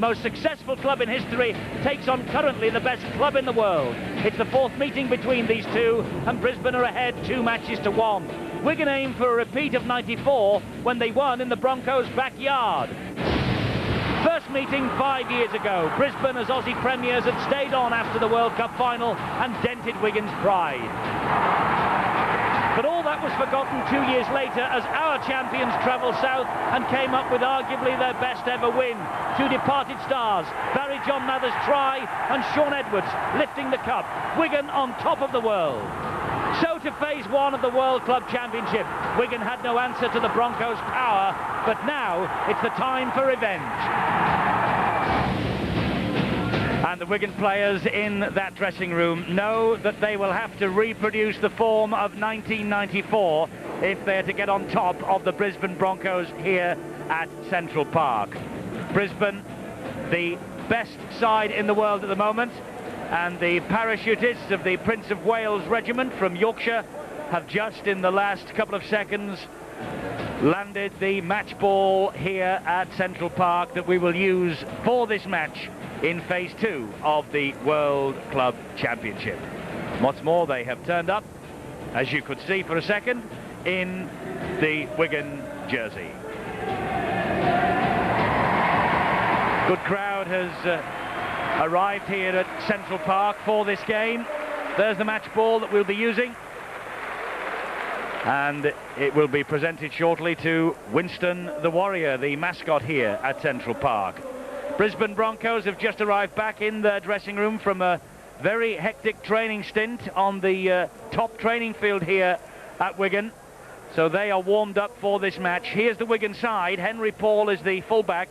The most successful club in history takes on currently the best club in the world. It's the fourth meeting between these two, and Brisbane are ahead 2 matches to 1. Wigan aim for a repeat of '94 when they won in the Broncos' backyard. First meeting 5 years ago. Brisbane, as Aussie premiers, had stayed on after the World Cup final and dented Wigan's pride. But all that was forgotten 2 years later as our champions travelled south and came up with arguably their best ever win. Two departed stars, Barry John Mather's try and Sean Edwards lifting the cup. Wigan on top of the world. So to phase 1 of the World Club Championship. Wigan had no answer to the Broncos' power, but now it's the time for revenge. And the Wigan players in that dressing room know that they will have to reproduce the form of 1994 if they're to get on top of the Brisbane Broncos here at Central Park. Brisbane, the best side in the world at the moment, and the parachutists of the Prince of Wales Regiment from Yorkshire have just in the last couple of seconds landed the match ball here at Central Park that we will use for this match in phase 2 of the World Club Championship. What's more, they have turned up, as you could see for a second, in the Wigan jersey. Good crowd has arrived here at Central Park for this game. There's the match ball that we'll be using, and it will be presented shortly to Winston the Warrior, the mascot here at Central Park. Brisbane Broncos have just arrived back in their dressing room from a very hectic training stint on the top training field here at Wigan, so they are warmed up for this match. Here's the Wigan side. Henry Paul is the fullback.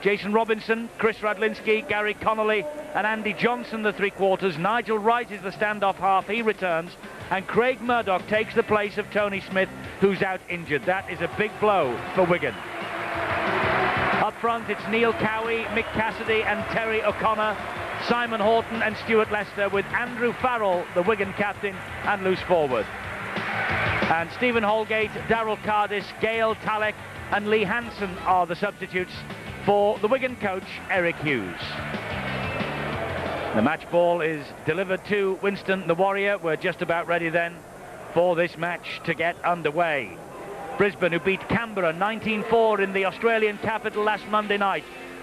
Jason Robinson, Chris Radlinski, Gary Connolly and Andy Johnson the three-quarters. Nigel Wright is the standoff half, he returns, and Craig Murdoch takes the place of Tony Smith, who's out injured. That is a big blow for Wigan. Up front it's Neil Cowie, Mick Cassidy and Terry O'Connor, Simon Horton and Stuart Lester, with Andrew Farrell, the Wigan captain, and loose forward. And Stephen Holgate, Darryl Cardis, Gail Talek and Lee Hansen are the substitutes for the Wigan coach, Eric Hughes. The match ball is delivered to Winston the Warrior. We're just about ready then for this match to get underway. Brisbane, who beat Canberra 19-4 in the Australian capital last Monday night,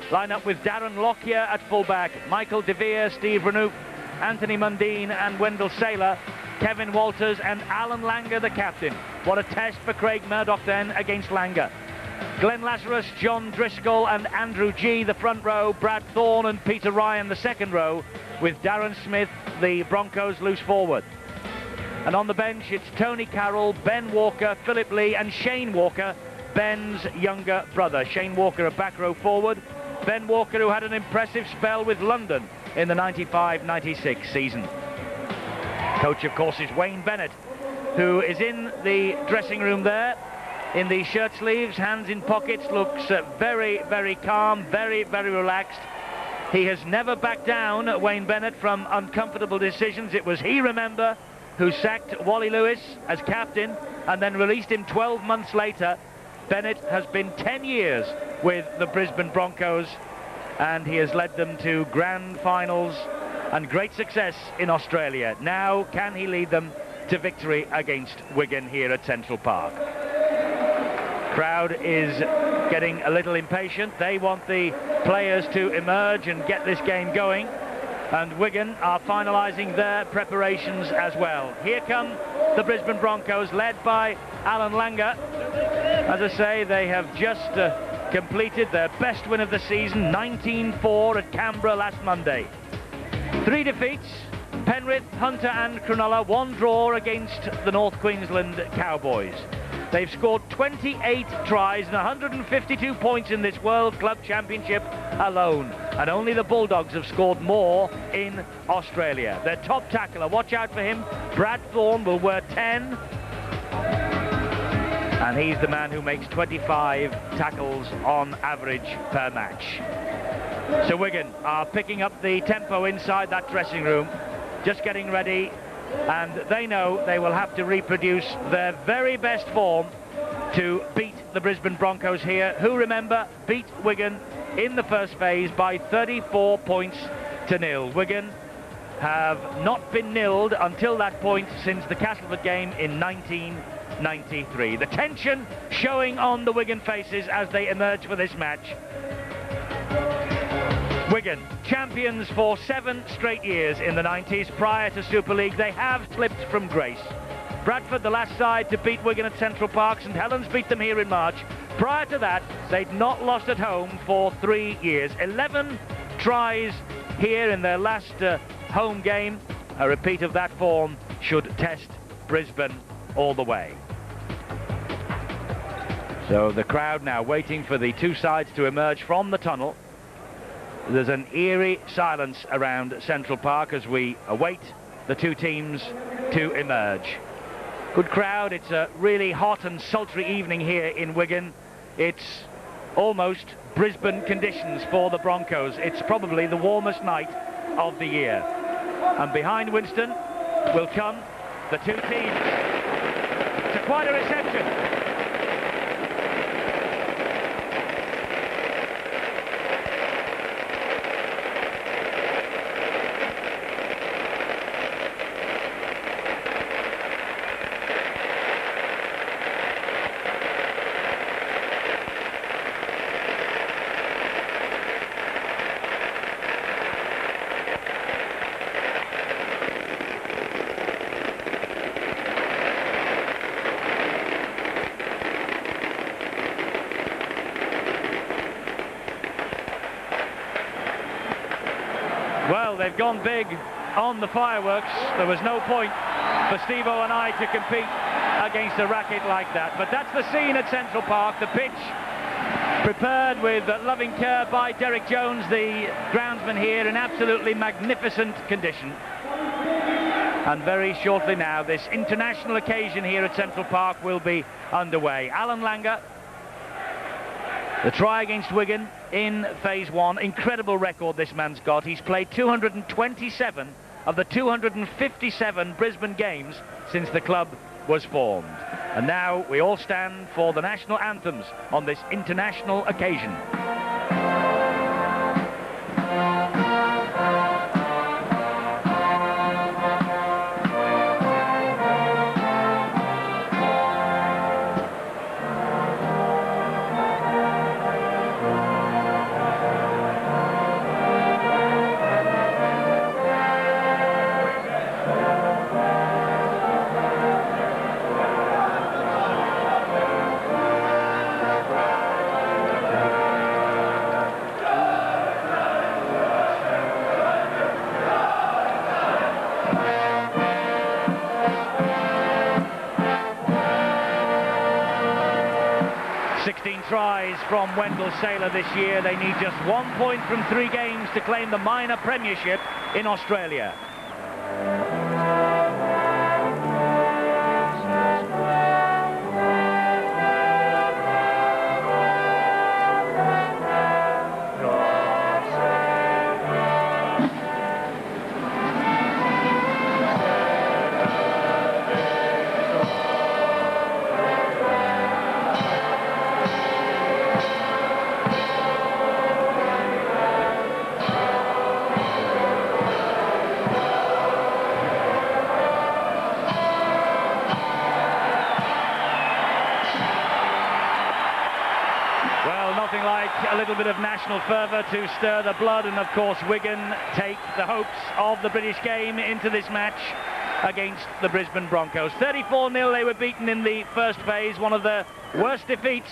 line up with Darren Lockyer at fullback, Michael De Vere, Steve Renouf, Anthony Mundine and Wendell Saylor, Kevin Walters and Alan Langer the captain. What a test for Craig Murdoch then against Langer. Glenn Lazarus, John Driscoll and Andrew G the front row, Brad Thorne and Peter Ryan the second row, with Darren Smith, the Broncos loose forward. And on the bench it's Tony Carroll, Ben Walker, Philip Lee and Shane Walker, Ben's younger brother. Shane Walker a back row forward. Ben Walker, who had an impressive spell with London in the 95-96 season. Coach, of course, is Wayne Bennett, who is in the dressing room there, in the shirt sleeves, hands in pockets, looks very, very calm, very, very relaxed. He has never backed down, Wayne Bennett, from uncomfortable decisions. It was he, remember, who sacked Wally Lewis as captain and then released him 12 months later. Bennett has been 10 years with the Brisbane Broncos, and he has led them to grand finals and great success in Australia. Now, can he lead them to victory against Wigan here at Central Park? Crowd is getting a little impatient. They want the players to emerge and get this game going, and Wigan are finalising their preparations as well. Here come the Brisbane Broncos, led by Alan Langer. As I say, they have just completed their best win of the season, 19-4 at Canberra last Monday. 3 defeats, Penrith, Hunter and Cronulla, 1 draw against the North Queensland Cowboys. They've scored 28 tries and 152 points in this World Club Championship alone. And only the Bulldogs have scored more in Australia. Their top tackler, watch out for him, Brad Thorne, will wear 10. And he's the man who makes 25 tackles on average per match. So Wigan are picking up the tempo inside that dressing room, just getting ready. And they know they will have to reproduce their very best form to beat the Brisbane Broncos here, who, remember, beat Wigan in the first phase by 34 points to nil. Wigan have not been nilled until that point since the Castleford game in 1993. The tension showing on the Wigan faces as they emerge for this match. Wigan, champions for 7 straight years in the 90s. Prior to Super League, they have slipped from grace. Bradford, the last side to beat Wigan at Central Park. St Helens beat them here in March. Prior to that, they'd not lost at home for 3 years. 11 tries here in their last home game. A repeat of that form should test Brisbane all the way. So the crowd now waiting for the two sides to emerge from the tunnel. There's an eerie silence around Central Park as we await the two teams to emerge. Good crowd. It's a really hot and sultry evening here in Wigan. It's almost Brisbane conditions for the Broncos. It's probably the warmest night of the year. And behind Winston will come the two teams. It's quite a reception. Well, they've gone big on the fireworks. There was no point for Steve-O and I to compete against a racket like that. But that's the scene at Central Park. The pitch prepared with loving care by Derek Jones, the groundsman here, in absolutely magnificent condition. And very shortly now, this international occasion here at Central Park will be underway. Alan Langer, the try against Wigan in phase 1. Incredible record this man's got. He's played 227 of the 257 Brisbane games since the club was formed. And now we all stand for the national anthems on this international occasion. Tries from Wendell Saylor this year. They need just 1 point from 3 games to claim the minor premiership in Australia. A little bit of national fervour to stir the blood, and of course Wigan take the hopes of the British game into this match against the Brisbane Broncos. 34-0 they were beaten in the first phase, one of the worst defeats.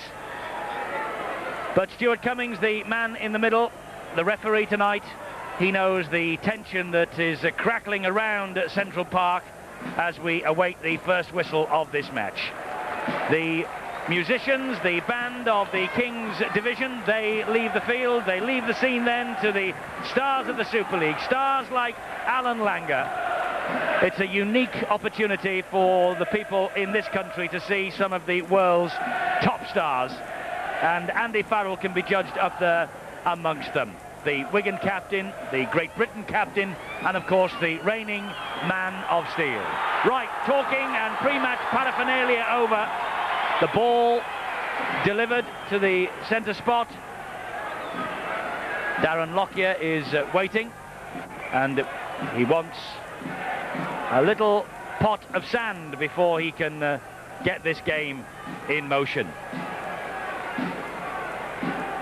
But Stuart Cummings, the man in the middle, the referee tonight, he knows the tension that is crackling around Central Park as we await the first whistle of this match. The musicians, the band of the Kings Division, they leave the field, they leave the scene then to the stars of the Super League, stars like Alan Langer. It's a unique opportunity for the people in this country to see some of the world's top stars, and Andy Farrell can be judged up there amongst them. The Wigan captain, the Great Britain captain, and of course the reigning man of steel. Right, talking and pre-match paraphernalia over. The ball delivered to the centre spot. Darren Lockyer is waiting, and he wants a little pot of sand before he can get this game in motion.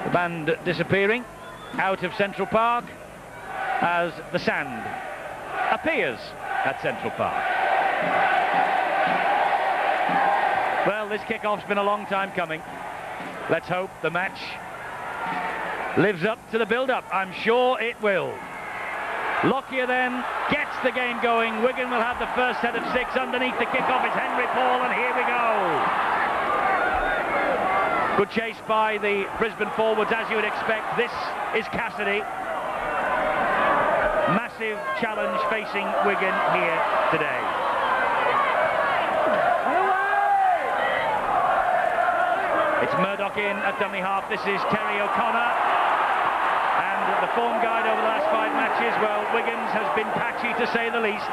The band disappearing out of Central Park as the sand appears at Central Park. Well, this kick-off's been a long time coming. Let's hope the match lives up to the build-up. I'm sure it will. Lockyer then gets the game going. Wigan will have the first set of 6. Underneath the kick-off is Henry Paul, and here we go. Good chase by the Brisbane forwards, as you would expect. This is Cassidy. Massive challenge facing Wigan here today. It's Murdoch in at dummy half. This is Terry O'Connor. And the form guide over the last 5 matches, well, Wigan's has been patchy to say the least.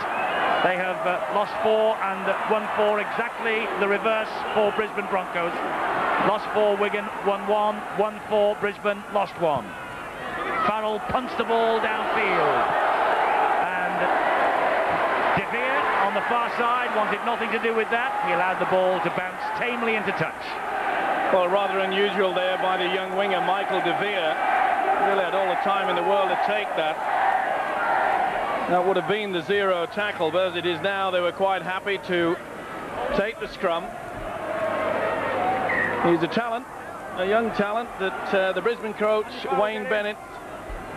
They have lost 4 and won 4, exactly the reverse for Brisbane Broncos. Lost 4 Wigan, won 1, won 4 Brisbane, lost 1. Farrell punts the ball downfield. And De Vere on the far side wanted nothing to do with that. He allowed the ball to bounce tamely into touch. Well, rather unusual there by the young winger, Michael De Vere. Really had all the time in the world to take that. That would have been the 0 tackle, but as it is now, they were quite happy to take the scrum. He's a talent, a young talent that the Brisbane coach, Wayne Bennett,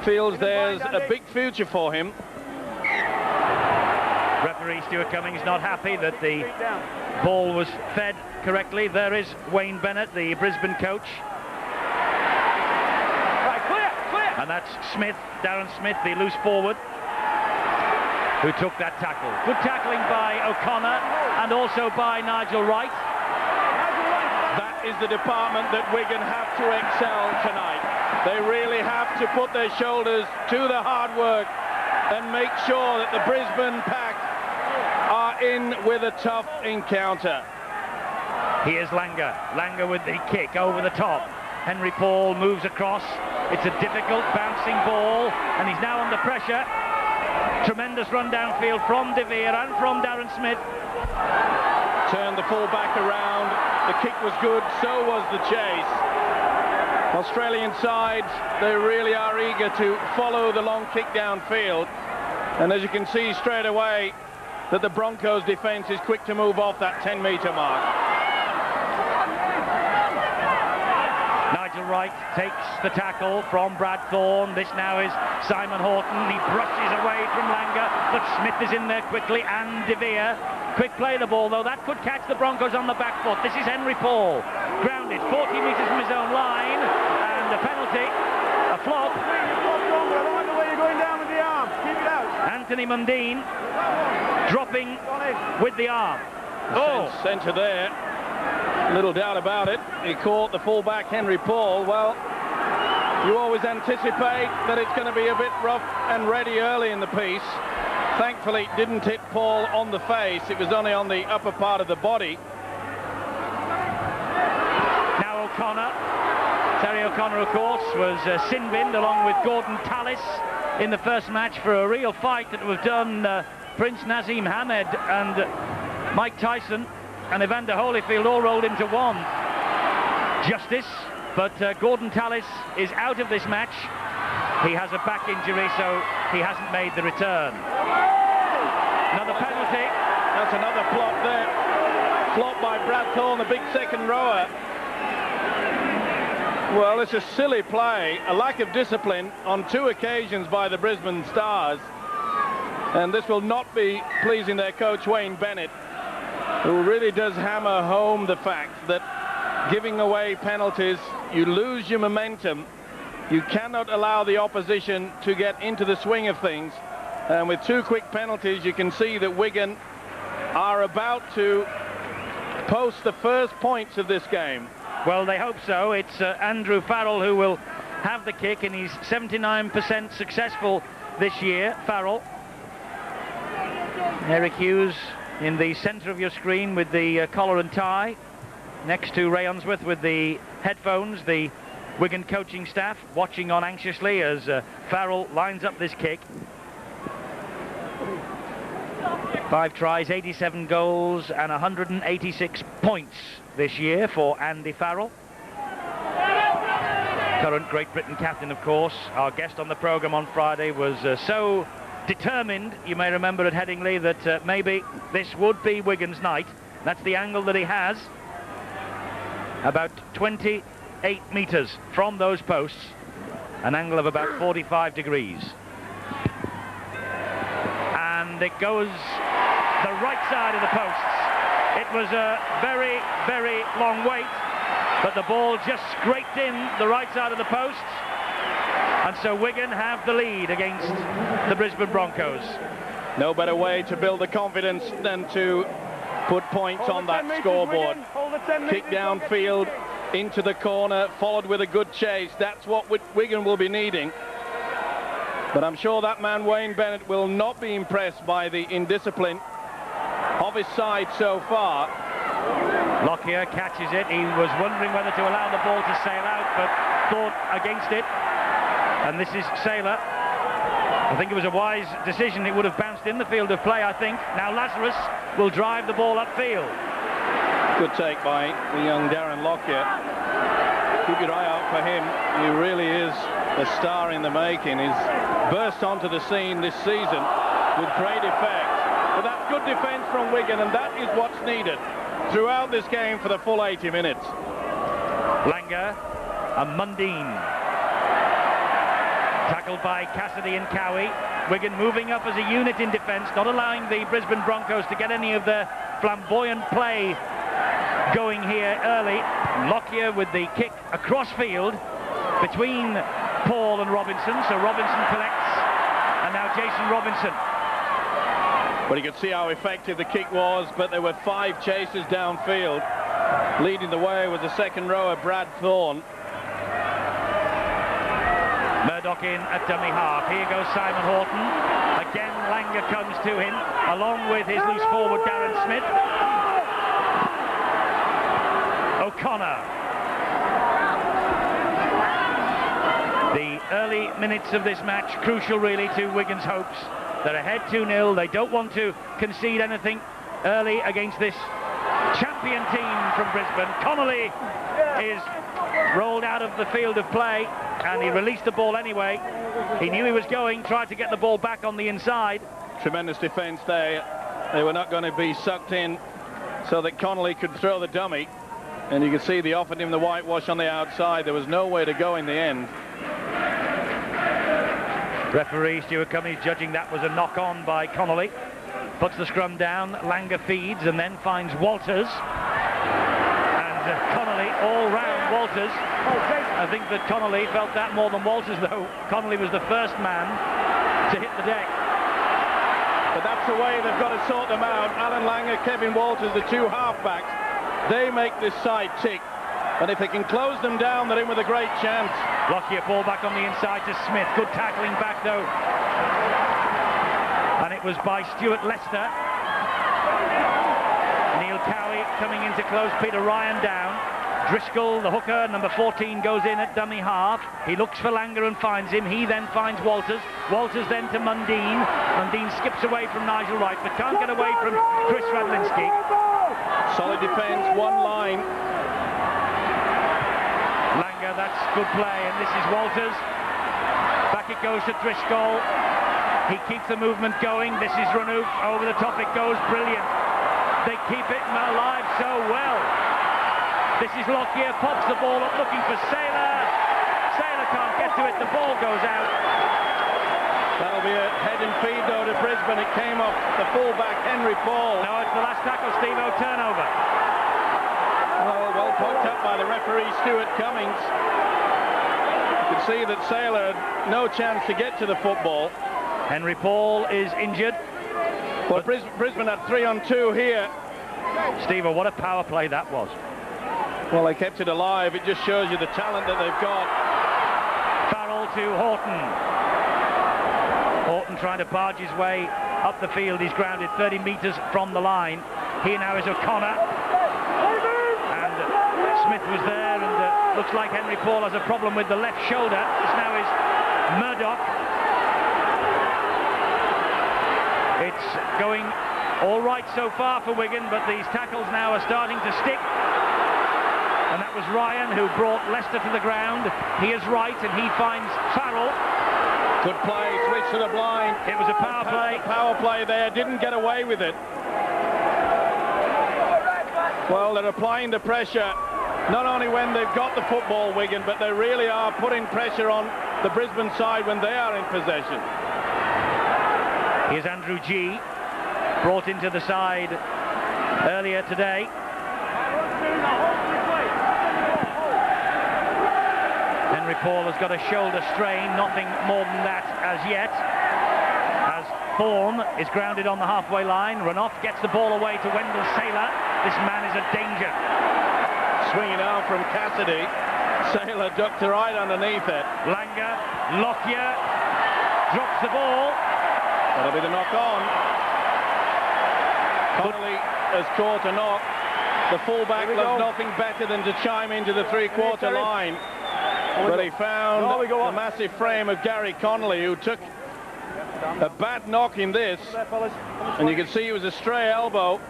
feels there's a big future for him. Referee Stuart Cummings not happy that the ball was fed correctly. There is Wayne Bennett, the Brisbane coach. Right, clear. And that's Smith, Darren Smith, the loose forward, who took that tackle. Good tackling by O'Connor and also by Nigel Wright. That is the department that Wigan have to excel tonight. They really have to put their shoulders to the hard work and make sure that the Brisbane pack are in with a tough encounter. Here's Langer. Langer with the kick over the top. Henry Paul moves across. It's a difficult bouncing ball, and he's now under pressure. Tremendous run downfield from De Vere and from Darren Smith. Turned the full back around. The kick was good, so was the chase. Australian side, they really are eager to follow the long kick downfield. And as you can see straight away, that the Broncos defence is quick to move off that 10-metre mark. Nigel Wright takes the tackle from Brad Thorne. This now is Simon Horton. He brushes away from Langer, but Smith is in there quickly, and De Vere. Quick play the ball, though. That could catch the Broncos on the back foot. This is Henry Paul. Grounded 40 metres from his own line, and a penalty, a flop. Anthony Mundine dropping with the arm. Centre there, little doubt about it. He caught the fullback Henry Paul. Well, you always anticipate that it's going to be a bit rough and ready early in the piece. Thankfully, it didn't hit Paul on the face. It was only on the upper part of the body. Now O'Connor. Terry O'Connor, of course, was sin-binned along with Gordon Tallis in the first match for a real fight that was done. Prince Nazim Hamed and Mike Tyson and Evander Holyfield all rolled into one. Justice, but Gordon Tallis is out of this match. He has a back injury, so he hasn't made the return. Another penalty. That's another flop there. Flop by Brad Thorne, the big second rower. Well, it's a silly play, a lack of discipline on 2 occasions by the Brisbane Stars. And this will not be pleasing their coach, Wayne Bennett, who really does hammer home the fact that giving away penalties, you lose your momentum. You cannot allow the opposition to get into the swing of things. And with 2 quick penalties, you can see that Wigan are about to post the first points of this game. Well, they hope so. It's Andrew Farrell who will have the kick, and he's 79% successful this year, Farrell. Eric Hughes in the centre of your screen with the collar and tie, next to Ray Unsworth with the headphones, the Wigan coaching staff watching on anxiously as Farrell lines up this kick. 5 tries, 87 goals and 186 points this year for Andy Farrell. Current Great Britain captain, of course. Our guest on the programme on Friday was so determined, you may remember at Headingley, that maybe this would be Wigan's night. That's the angle that he has. About 28 metres from those posts. An angle of about 45 degrees. And it goes the right side of the posts. It was a very, very long wait, but the ball just scraped in the right side of the posts. And so Wigan have the lead against the Brisbane Broncos. No better way to build the confidence than to put points on that scoreboard. Kick downfield into the corner, followed with a good chase. That's what Wigan will be needing. But I'm sure that man Wayne Bennett will not be impressed by the indiscipline of his side so far. Lockyer catches it. He was wondering whether to allow the ball to sail out, but thought against it. And this is Saylor. I think it was a wise decision. It would have bounced in the field of play, I think. Now Lazarus will drive the ball upfield. Good take by the young Darren Lockyer. Keep your eye out for him. He really is a star in the making. He's burst onto the scene this season with great effect. But that's good defence from Wigan, and that is what's needed throughout this game for the full 80 minutes. Langer and Mundine. Tackled by Cassidy and Cowie. Wigan moving up as a unit in defence, not allowing the Brisbane Broncos to get any of their flamboyant play going here early. Lockyer with the kick across field between Paul and Robinson. So Robinson collects, and now Jason Robinson. But you could see how effective the kick was, but there were 5 chases downfield. Leading the way was the second rower, Brad Thorne. Murdoch in at dummy half. Here goes Simon Horton. Again, Langer comes to him, along with his loose forward, Darren Smith. O'Connor. The early minutes of this match, crucial really to Wigan's hopes. They're ahead 2-0. They don't want to concede anything early against this champion team from Brisbane. Connolly is rolled out of the field of play, and he released the ball anyway. He knew he was going, tried to get the ball back on the inside. Tremendous defence there. They were not going to be sucked in so that Connolly could throw the dummy. And you can see they offered him the whitewash on the outside. There was no way to go in the end. Referee Stuart Cummings judging that was a knock-on by Connolly. Puts the scrum down, Langer feeds and then finds Walters. And Connolly all round Walters. I think that Connolly felt that more than Walters, though. Connolly was the first man to hit the deck. But that's the way they've got to sort them out. Alan Langer, Kevin Walters, the 2 halfbacks. They make this side tick. And if they can close them down, they're in with a great chance. Lockyer ball back on the inside to Smith. Good tackling back, though. And it was by Stuart Lester. Neil Cowie coming in to close Peter Ryan down. Driscoll, the hooker, number 14, goes in at dummy half. He looks for Langer and finds him. He then finds Walters. Walters then to Mundine. Mundine skips away from Nigel Wright, but can't get away from Chris Radlinski. Solid defence, one line. Langer, that's good play, and this is Walters. Back it goes to Driscoll. He keeps the movement going. This is Renouf. Over the top it goes. Brilliant. They keep it alive so well. This is Lockyer. Pops the ball up looking for Saylor. Saylor can't get to it. The ball goes out. That'll be a head and feed though to Brisbane. It came off the fullback, Henry Paul. No, it's the last tackle, Steve-O. Turnover. Well poked up by the referee, Stuart Cummings. You can see that Saylor had no chance to get to the football. Henry Paul is injured. Well, Brisbane had 3-on-2 here. Steve-O, what a power play that was. Well, they kept it alive. It just shows you the talent that they've got. Farrell to Horton. Horton trying to barge his way up the field. He's grounded 30 metres from the line. Here now is O'Connor. And Smith was there, and looks like Henry Paul has a problem with the left shoulder. This now is Murdoch. It's going all right so far for Wigan, but these tackles now are starting to stick. And that was Ryan who brought Leicester to the ground. He is right, and he finds Farrell. Good play, switch to the blind. It was a power play. Power play there, didn't get away with it. Well, they're applying the pressure, not only when they've got the football, Wigan, but they really are putting pressure on the Brisbane side when they are in possession. Here's Andrew G, brought into the side earlier today. Henry Paul has got a shoulder strain, nothing more than that as yet. As Thorne is grounded on the halfway line, Ranoff gets the ball away to Wendell Saylor. This man is a danger. Swinging out from Cassidy. Saylor ducked right underneath it. Langer, Lockyer, drops the ball. That'll be the knock on. Connolly has caught a knock. The fullback loves nothing better than to chime into the three-quarter line. But he found the massive frame of Gary Connolly, who took a bad knock in this. And you can see it was a stray elbow.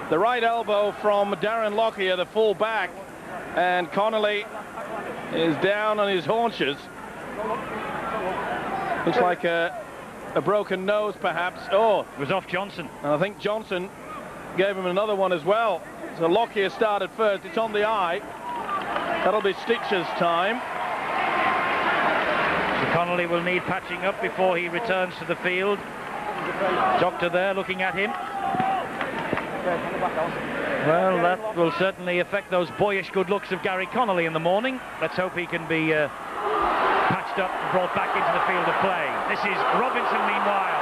The right elbow from Darren Lockyer, the full-back. And Connolly is down on his haunches. Looks like a broken nose, perhaps. Oh, it was off Johnson. And I think Johnson gave him another one as well. So Lockyer started first. It's on the eye. That'll be Stitcher's time. So Connolly will need patching up before he returns to the field. Doctor there looking at him. Well, that will certainly affect those boyish good looks of Gary Connolly in the morning. Let's hope he can be patched up and brought back into the field of play. This is Robinson, meanwhile.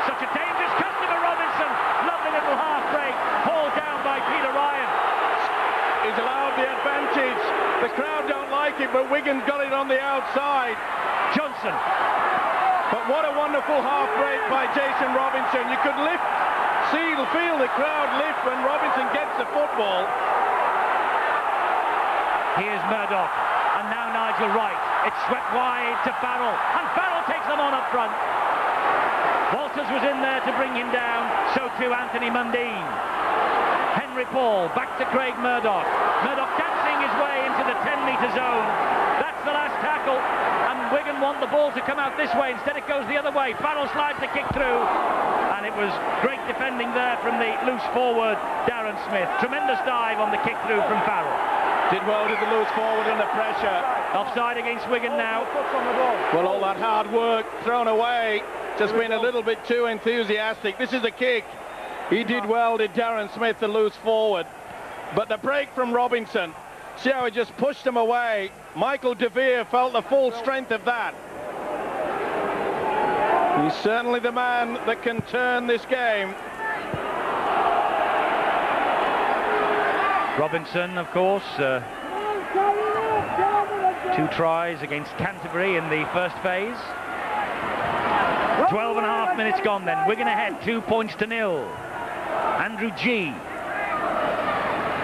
Such a dangerous customer, Robinson. Lovely little half break. Hauled down by Peter Ryan. He's allowed the advantage. The crowd don't like it, but Wigan got it on the outside. Johnson. But what a wonderful half break by Jason Robinson. You could feel the crowd lift when Robinson gets the football. Here's Murdoch, and now Nigel Wright. It's swept wide to Farrell, and Farrell takes them on up front. Walters was in there to bring him down, so too Anthony Mundine. Henry Paul, back to Craig Murdoch. Murdoch dancing his way into the 10-metre zone. That's the last tackle, and Wigan want the ball to come out this way. Instead it goes the other way. Farrell slides the kick through, and it was great defending there from the loose forward, Darren Smith. Tremendous dive on the kick through from Farrell. Did well to the loose forward under pressure. Offside against Wigan now. Well, all that hard work thrown away. Just been a little bit too enthusiastic. This is a kick. He did well, did Darren Smith, the loose forward. But the break from Robinson, see how he just pushed him away. Michael De Vere felt the full strength of that. He's certainly the man that can turn this game. Robinson, of course, 2 tries against Canterbury in the first phase. 12.5 minutes gone then. Wigan ahead, 2 points to 0. Andrew G.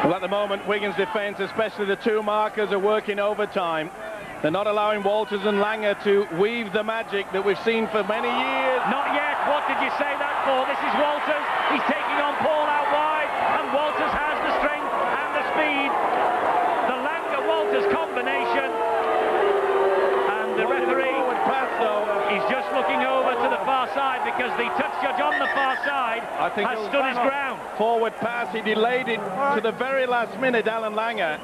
Well, at the moment, Wigan's defence, especially the 2 markers, are working overtime. They're not allowing Walters and Langer to weave the magic that we've seen for many years. Not yet. What did you say that for? This is Walters. He's taking on Paul out wide, and Walters has the strength and the speed. The Langer-Walters combination. And the referee, he's just looking over to the far side because the touch judge on the far side has stood his ground. Forward pass, he delayed it to the very last minute, Alan Langer.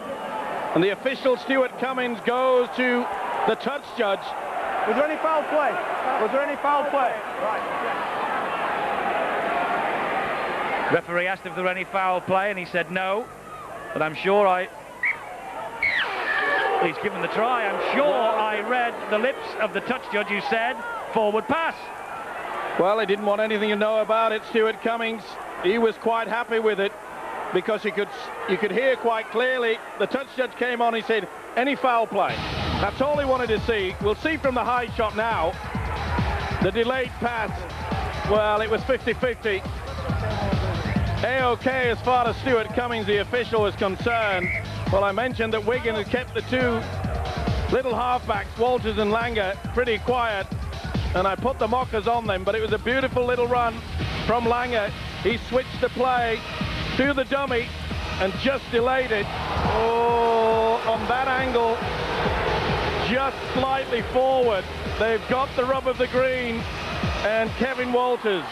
And the official, Stuart Cummins, goes to the touch judge. Was there any foul play? Was there any foul play? Referee asked if there were any foul play, and he said no. But I'm sure he's given the try. I'm sure I read the lips of the touch judge who said forward pass. Well, he didn't want anything to know about it, Stuart Cummins. He was quite happy with it because you could hear quite clearly. The touch judge came on, he said, any foul play. That's all he wanted to see. We'll see from the high shot now. The delayed pass, well, it was 50-50. A-OK as far as Stuart Cummins, the official, is concerned. Well, I mentioned that Wigan had kept the two little halfbacks, Walters and Langer, pretty quiet, and I put the mockers on them, but it was a beautiful little run from Langer. He switched the play to the dummy and just delayed it. Oh, on that angle, just slightly forward. They've got the rub of the green, and Kevin Walters.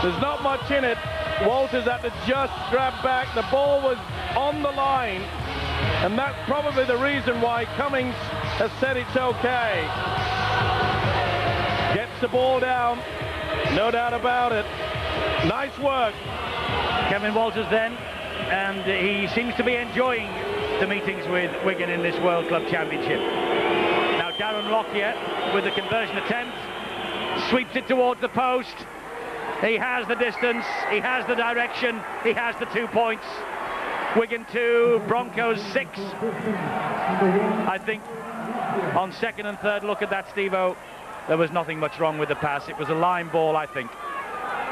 There's not much in it. Walters had to just grab back. The ball was on the line, and that's probably the reason why Cummings has said it's okay. Gets the ball down, no doubt about it. Nice work. Kevin Walters then, and he seems to be enjoying the meetings with Wigan in this World Club Championship. Now Darren Lockyer with the conversion attempt, sweeps it towards the post. He has the distance, he has the direction, he has the 2 points. Wigan 2, Broncos 6. I think on second and third look at that, Steve-O, there was nothing much wrong with the pass. It was a line ball, I think.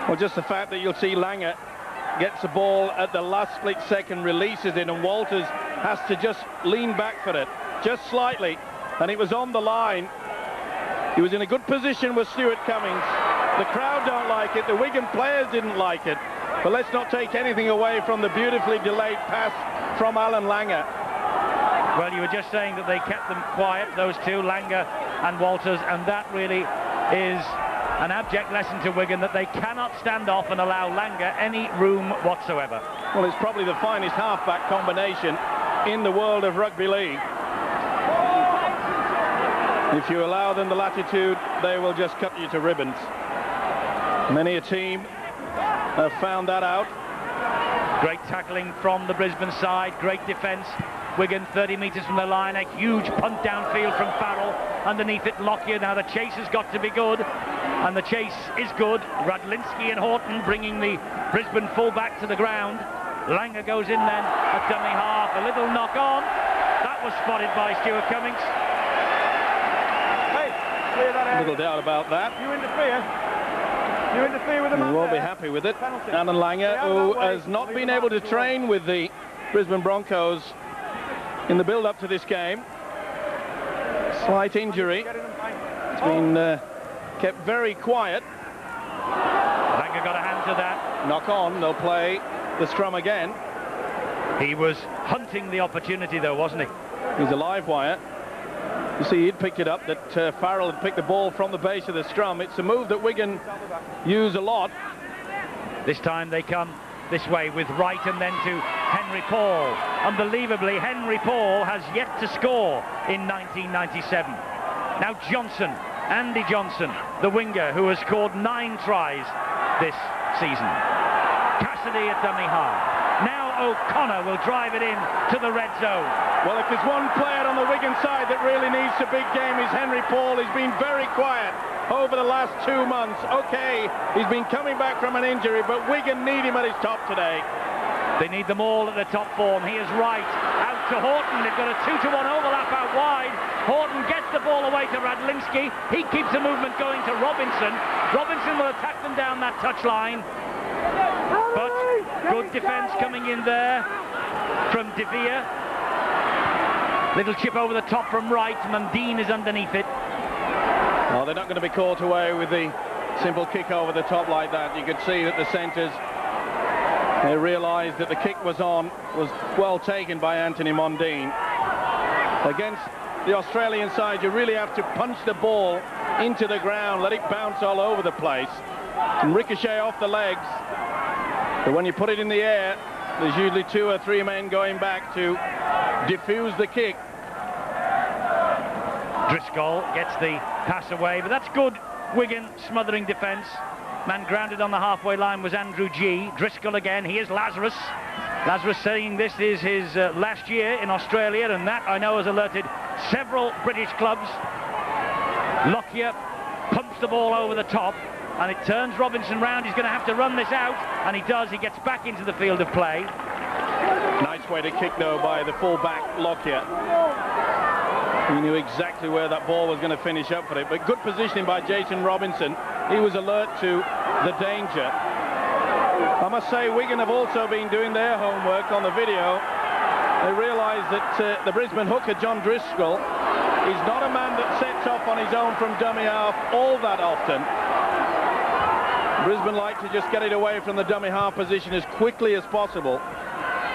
Well, just the fact that you'll see Langer gets the ball at the last split second, releases it, and Walters has to just lean back for it, just slightly, and it was on the line. He was in a good position with Stuart Cummings. The crowd don't like it, the Wigan players didn't like it, but let's not take anything away from the beautifully delayed pass from Alan Langer. Well, you were just saying that they kept them quiet, those two, Langer and Walters, and that really is an abject lesson to Wigan that they cannot stand off and allow Langer any room whatsoever. Well, it's probably the finest halfback combination in the world of rugby league. If you allow them the latitude, they will just cut you to ribbons. Many a team have found that out. Great tackling from the Brisbane side, great defence. Wigan 30 metres from the line, a huge punt downfield from Farrell. Underneath it, Lockyer. Now the chase has got to be good, and the chase is good. Radlinski and Horton bringing the Brisbane fullback to the ground. Langer goes in then at dummy half, a little knock on. That was spotted by Stuart Cummings. Hey, clear that area. Little doubt about that. You interfere. You interfere with the man. He won't be there. happy with it. Penalty. Alan Langer, who has not been able to train with the Brisbane Broncos in the build-up to this game. Slight injury. It's been kept very quiet. Langer got a hand to that. Knock on, they'll play the scrum again. He was hunting the opportunity though, wasn't he? He's a live wire. You see, he'd picked it up, that Farrell had picked the ball from the base of the scrum. It's a move that Wigan use a lot. This time they come this way with Wright and then to Henry Paul. Unbelievably, Henry Paul has yet to score in 1997. Now Johnson, Andy Johnson, the winger who has scored 9 tries this season. Cassidy at dummy half. Now O'Connor will drive it in to the red zone. Well, if there's one player on the Wigan side that really needs a big game, is Henry Paul. He's been very quiet over the last 2 months. Okay, he's been coming back from an injury, but Wigan need him at his top today. They need them all at the top form. He is right. Out to Horton. They've got a 2-to-1 overlap out wide. Horton gets the ball away to Radlinski. He keeps the movement going to Robinson. Robinson will attack them down that touchline. But good defence coming in there from De Vere. Little chip over the top from Wright. Mundine is underneath it. Oh, they're not going to be caught away with the simple kick over the top like that. You could see that the centres, they realised that the kick was well taken by Anthony Mundine. Against the Australian side, you really have to punch the ball into the ground, let it bounce all over the place and ricochet off the legs. But when you put it in the air, there's usually 2 or 3 men going back to defuse the kick. Driscoll gets the pass away, but that's good Wigan smothering defence. Man grounded on the halfway line was Andrew G. Driscoll again, he is Lazarus. Lazarus saying this is his last year in Australia, and that I know has alerted several British clubs. Lockyer pumps the ball over the top, and it turns Robinson round. He's going to have to run this out, and he does. He gets back into the field of play. Nice way to kick, though, by the full-back Lockyer. He knew exactly where that ball was going to finish up for it, but good positioning by Jason Robinson. He was alert to the danger. I must say, Wigan have also been doing their homework on the video. They realise that the Brisbane hooker, John Driscoll, is not a man that sets off on his own from dummy half all that often. Brisbane like to just get it away from the dummy half position as quickly as possible.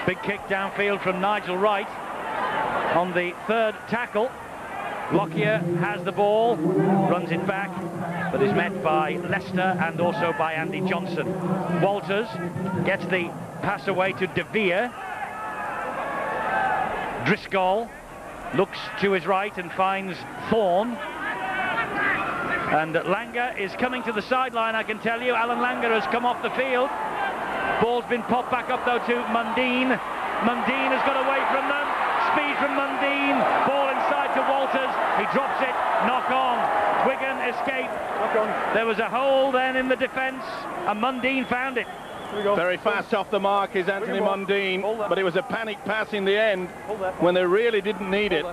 Big kick downfield from Nigel Wright on the third tackle. Lockyer has the ball, runs it back, but is met by Leicester and also by Andy Johnson. Walters gets the pass away to De Vere. Driscoll looks to his right and finds Thorne. And Langer is coming to the sideline, I can tell you. Alan Langer has come off the field. Ball's been popped back up, though, to Mundine. Mundine has got away from them. Speed from Mundine. Ball inside to Walters. He drops it. Knock on. Wigan escape. Knock on. There was a hole then in the defence, and Mundine found it. Very fast off the mark is Anthony Mundine, but it was a panic pass in the end when they really didn't need it.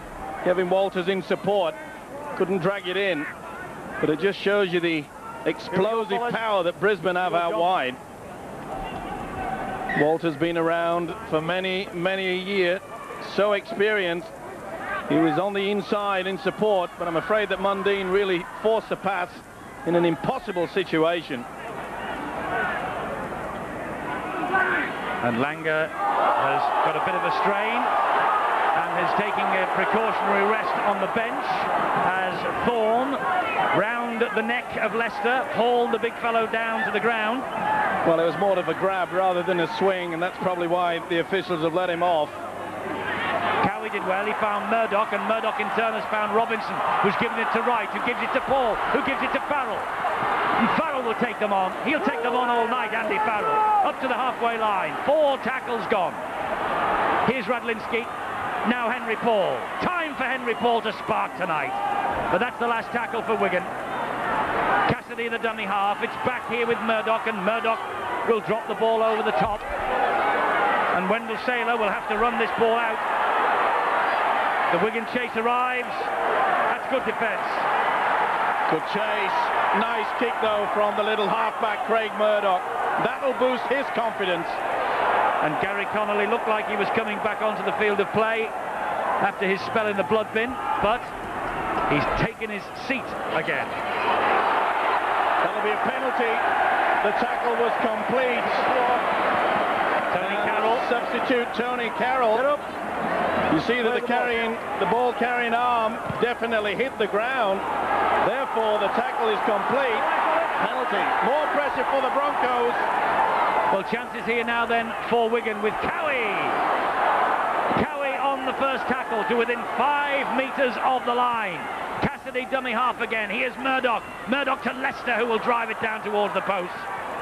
Kevin Walters in support. Couldn't drag it in. But it just shows you the explosive power that Brisbane have out wide. Walter's been around for many, many a year, so experienced. He was on the inside in support, but I'm afraid that Mundine really forced the pass in an impossible situation. And Langer has got a bit of a strain and is taking a precautionary rest on the bench as Thorne, round the neck of Leicester, hauled the big fellow down to the ground. Well, it was more of a grab rather than a swing, and that's probably why the officials have let him off. Cowie did well. He found Murdoch, and Murdoch in turn has found Robinson, who's given it to Wright, who gives it to Paul, who gives it to Farrell. And Farrell will take them on. He'll take them on all night, Andy Farrell. Up to the halfway line. 4 tackles gone. Here's Radlinski. Now Henry Paul. Time for Henry Paul to spark tonight. But that's the last tackle for Wigan. Cassidy, the dummy half. It's back here with Murdoch, and Murdoch will drop the ball over the top. And Wendell Saylor will have to run this ball out. The Wigan chase arrives. That's good defence. Good chase. Nice kick, though, from the little halfback, Craig Murdoch. That'll boost his confidence. And Gary Connolly looked like he was coming back onto the field of play after his spell in the blood bin, but he's taken his seat again. That'll be a penalty. The tackle was complete. Tony Carroll. Substitute Tony Carroll. You see that the ball carrying arm definitely hit the ground. Therefore, the tackle is complete. Penalty. More pressure for the Broncos. Well, chances here now then for Wigan with Cowie. Cowie on the first tackle to within 5 metres of the line. Cassidy dummy half again. Here's Murdoch. Murdoch to Leicester, who will drive it down towards the post.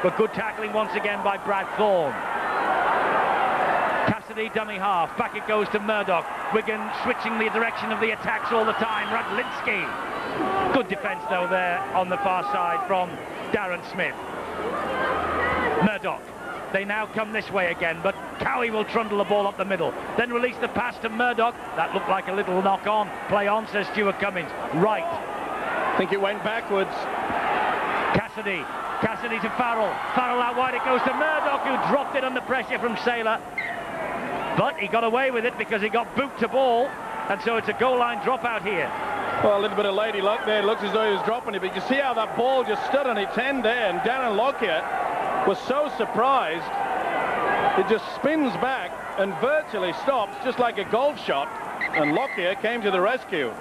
But good tackling once again by Brad Thorne. Cassidy dummy half. Back it goes to Murdoch. Wigan switching the direction of the attacks all the time. Radlinski. Good defence though there on the far side from Darren Smith. Murdoch. They now come this way again, but Cowie will trundle the ball up the middle. Then release the pass to Murdoch. That looked like a little knock on. Play on, says Stuart Cummins. Right. I think it went backwards. Cassidy. Cassidy to Farrell. Farrell out wide. It goes to Murdoch, who dropped it under pressure from Saylor. But he got away with it because he got boot to ball. And so it's a goal line dropout here. Well, a little bit of lady luck there. It looks as though he was dropping it. But you see how that ball just stood on its end there. And Darren Lockyer was so surprised. It just spins back and virtually stops, just like a golf shot. And Lockyer came to the rescue.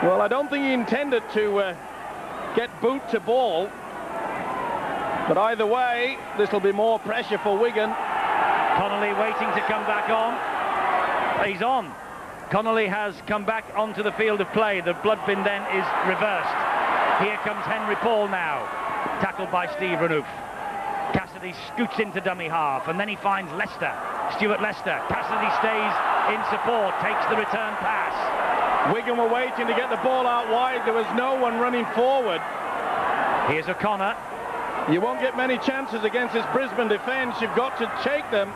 Well, I don't think he intended to get boot to ball. But either way, this will be more pressure for Wigan. Connolly waiting to come back on. He's on. Connolly has come back onto the field of play. The blood bin then is reversed. Here comes Henry Paul now. Tackled by Steve Renouf. Cassidy scoots into dummy half, and then he finds Leicester. Stuart Leicester. Cassidy stays in support, takes the return pass. Wigan were waiting to get the ball out wide. There was no one running forward. Here's O'Connor. You won't get many chances against this Brisbane defence. You've got to shake them.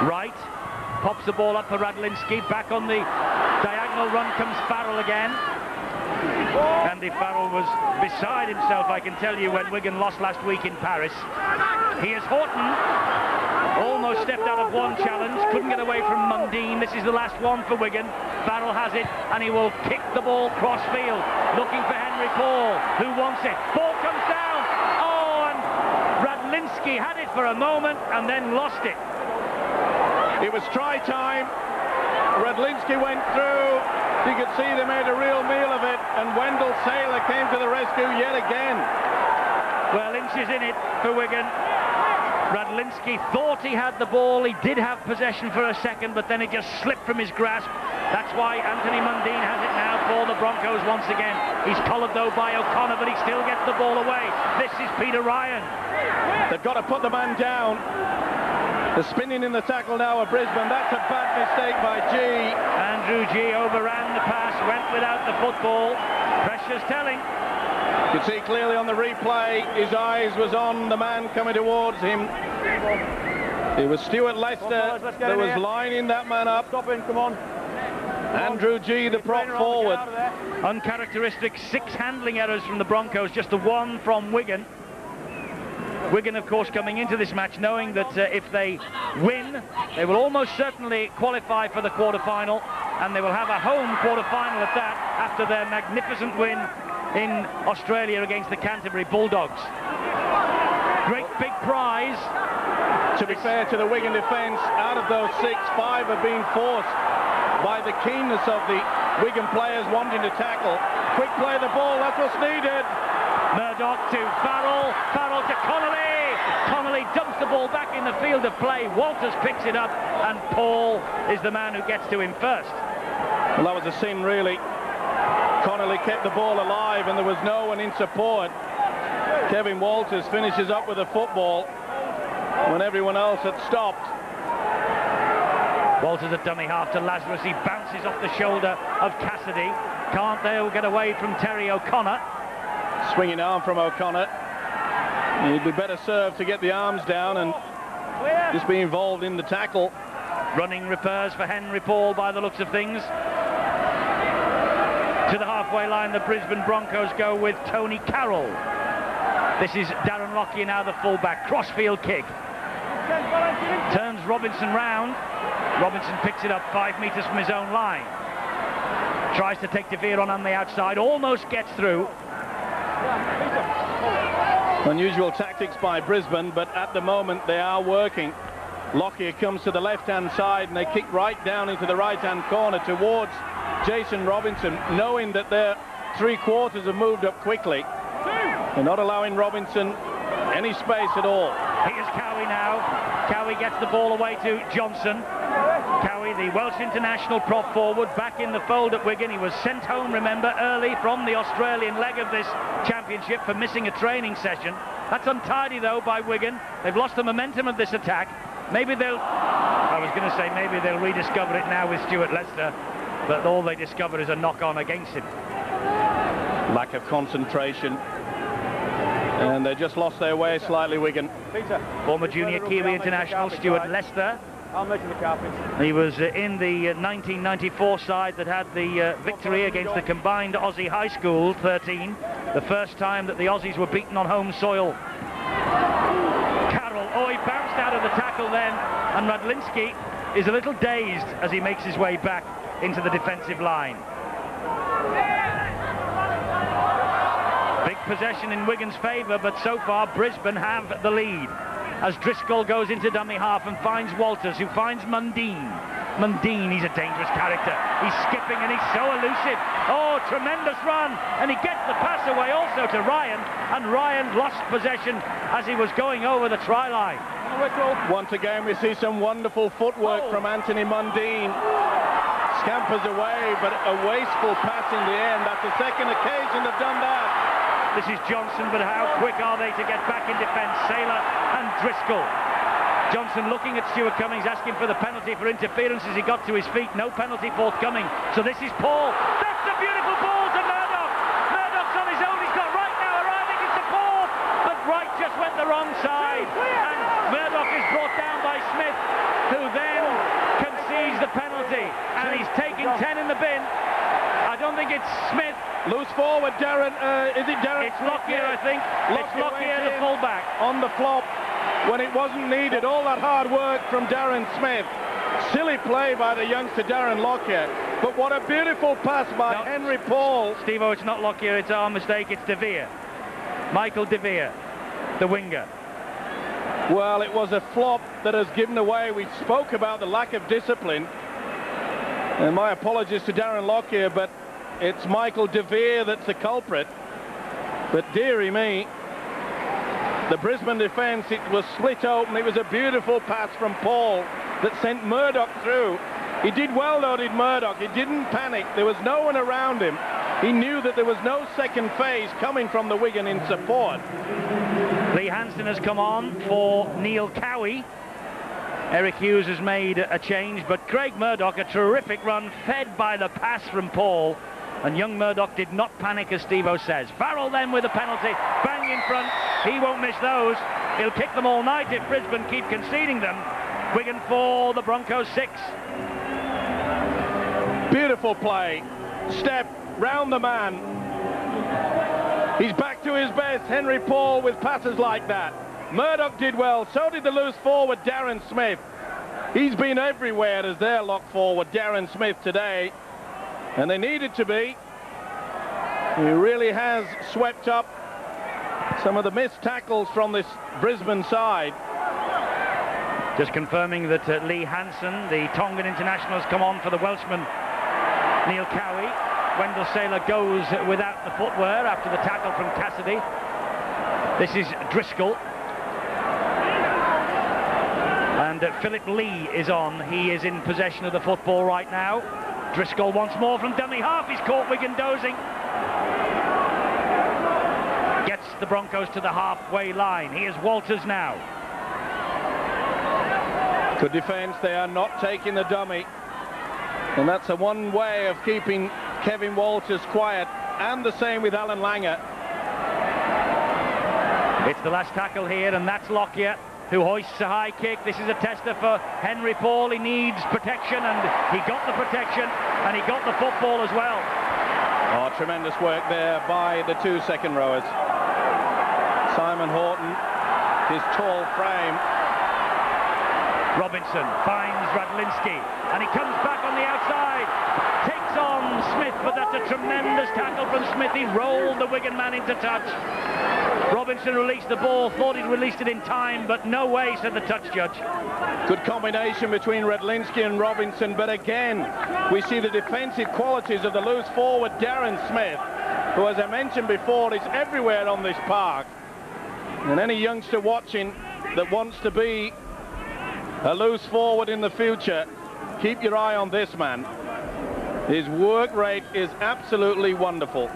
Right. Pops the ball up for Radlinski. Back on the diagonal run comes Farrell again. Andy Farrell was beside himself, I can tell you, when Wigan lost last week in Paris. Here's Horton. Almost stepped out of one challenge, couldn't get away from Mundine. This is the last one for Wigan. Farrell has it, and he will kick the ball cross-field, looking for Henry Paul, who wants it. Ball comes down. Oh, and Radlinski had it for a moment and then lost it. It was try time. Radlinski went through. You could see they made a real meal of it, and Wendell Saylor came to the rescue yet again. Well, inches in it for Wigan. Radlinski thought he had the ball. He did have possession for a second, but then it just slipped from his grasp. That's why Anthony Mundine has it now for the Broncos once again. He's collared, though, by O'Connor, but he still gets the ball away. This is Peter Ryan. They've got to put the man down. The spinning in the tackle now of Brisbane. That's a bad mistake by G. Andrew G overran the pass, went without the football. Pressure's telling. You can see clearly on the replay, his eyes was on the man coming towards him. It was Stuart Lester that was lining that man up. Stop in, come on. Andrew G, the prop forward. Uncharacteristic 6 handling errors from the Broncos, just the 1 from Wigan. Wigan, of course, coming into this match knowing that if they win, they will almost certainly qualify for the quarter-final, and they will have a home quarter-final at that after their magnificent win in Australia against the Canterbury Bulldogs. Great big prize. To be fair to the Wigan defence, out of those 6, 5 have been forced by the keenness of the Wigan players wanting to tackle. Quick play the ball, that's what's needed. Murdoch to Farrell, Farrell to Connolly. Connolly dumps the ball back in the field of play. Walters picks it up, and Paul is the man who gets to him first. Well, that was a sin, really. Connolly kept the ball alive, and there was no one in support. Kevin Walters finishes up with a football when everyone else had stopped. Walters at dummy half to Lazarus. He bounces off the shoulder of Cassidy. Can't they get away from Terry O'Connor? Swinging arm from O'Connor. He'd be better served to get the arms down and just be involved in the tackle. Running repairs for Henry Paul by the looks of things. To the halfway line, the Brisbane Broncos go with Tony Carroll. This is Darren Lockyer now, the fullback. Crossfield kick. Turns Robinson round. Robinson picks it up 5 metres from his own line. Tries to take De Veer on the outside. Almost gets through. Unusual tactics by Brisbane, but at the moment they are working. Lockyer comes to the left-hand side, and they kick right down into the right-hand corner towards Jason Robinson, knowing that their 3/4 have moved up quickly. They're not allowing Robinson any space at all. Here's Cowie now. Cowie gets the ball away to Johnson. Cowie, the Welsh international prop forward, back in the fold at Wigan. He was sent home, remember, early from the Australian leg of this championship for missing a training session. That's untidy, though, by Wigan. They've lost the momentum of this attack. Maybe they'll... I was going to say maybe they'll rediscover it now with Stuart Lester, but all they discover is a knock-on against him. Lack of concentration. And they just lost their way slightly, Wigan. Peter. Former junior Kiwi international Stuart Lester. I'm making the carpets. He was in the 1994 side that had the victory against the combined Aussie high school 13. The first time that the Aussies were beaten on home soil. Carroll, oh, he bounced out of the tackle then, and Radlinski is a little dazed as he makes his way back into the defensive line. Big possession in Wigan's favour, but so far Brisbane have the lead. As Driscoll goes into dummy half and finds Walters, who finds Mundine. Mundine, he's a dangerous character. He's skipping and he's so elusive. Oh, tremendous run. And he gets the pass away also to Ryan. And Ryan lost possession as he was going over the try line. Once again, we see some wonderful footwork from Anthony Mundine. Scampers away, but a wasteful pass in the end. That's the second occasion they've done that. This is Johnson, but how quick are they to get back in defence? Saylor and Driscoll. Johnson looking at Stuart Cummings, asking for the penalty for interference as he got to his feet. No penalty forthcoming. So this is Paul. That's the beautiful ball to Murdoch. Murdoch's on his own. He's got Wright now arriving into Paul. But Wright just went the wrong side. And Murdoch is brought down by Smith, who then concedes the penalty. And he's taking 10 in the bin. I don't think it's Smith. Loose forward, Darren. Is it Darren? It's Lockyer, I think. It's Lockyer, the fullback. On the flop when it wasn't needed. All that hard work from Darren Smith. Silly play by the youngster Darren Lockyer. But what a beautiful pass by Henry Paul. Steve-O, it's not Lockyer, it's our mistake. It's De Vere. Michael De Vere, the winger. Well, it was a flop that has given away. We spoke about the lack of discipline. And my apologies to Darren Lockyer, but it's Michael De Vere that's the culprit. But dearie me, the Brisbane defence, it was split open. It was a beautiful pass from Paul that sent Murdoch through. He did well, though, did Murdoch. He didn't panic. There was no one around him. He knew that there was no second phase coming from the Wigan in support. Lee Hansen has come on for Neil Cowie. Eric Hughes has made a change, but Craig Murdoch, a terrific run, fed by the pass from Paul. And young Murdoch did not panic, as Steve-O says. Farrell then with a penalty, bang in front. He won't miss those. He'll kick them all night if Brisbane keep conceding them. Wigan 4, the Broncos 6. Beautiful play. Step round the man. He's back to his best, Henry Paul, with passes like that. Murdoch did well, so did the loose forward, Darren Smith. He's been everywhere as their lock forward, Darren Smith, today. And they needed to be. He really has swept up some of the missed tackles from this Brisbane side. Just confirming that Lee Hansen, the Tongan international, has come on for the Welshman Neil Cowie. Wendell Saylor goes without the footwear after the tackle from Cassidy. This is Driscoll. And Philip Lee is on. He is in possession of the football right now. Driscoll once more from dummy half. He's caught Wigan dozing. Gets the Broncos to the halfway line. Here's Walters now. Good defence. They are not taking the dummy. And that's a one way of keeping Kevin Walters quiet. And the same with Alan Langer. It's the last tackle here, and that's Lockyer, who hoists a high kick. This is a tester for Henry Paul. He needs protection, and he got the protection, and he got the football as well. Oh, tremendous work there by the two second rowers. Simon Horton, his tall frame. Robinson finds Radlinski, and he comes back on the outside, takes on Smith, but that's a tremendous tackle from Smith. He rolled the Wigan man into touch. Robinson released the ball, thought he'd released it in time, but no way, said the touch judge. Good combination between Radlinski and Robinson, but again, we see the defensive qualities of the loose forward, Darren Smith, who, as I mentioned before, is everywhere on this park. And any youngster watching that wants to be a loose forward in the future, keep your eye on this man. His work rate is absolutely wonderful.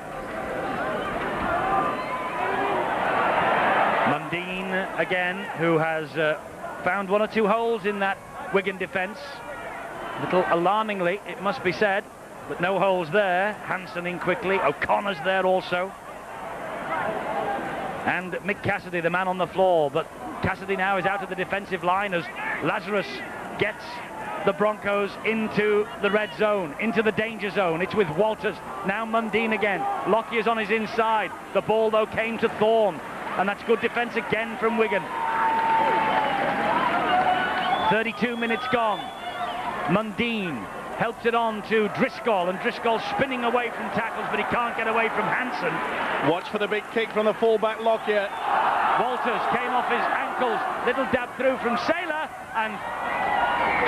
Mundine again, who has found one or two holes in that Wigan defence. A little alarmingly, it must be said, but no holes there. Hansen in quickly. O'Connor's there also. And Mick Cassidy, the man on the floor, but Cassidy now is out of the defensive line as Lazarus gets the Broncos into the red zone, into the danger zone. It's with Walters, now Mundine again. Lockyer's on his inside. The ball, though, came to Thorne, and that's good defence again from Wigan. 32 minutes gone. Mundine helps it on to Driscoll, and Driscoll spinning away from tackles, but he can't get away from Hansen. Watch for the big kick from the fullback Lockyer. Walters came off his ankles, little dab through from Saylor, and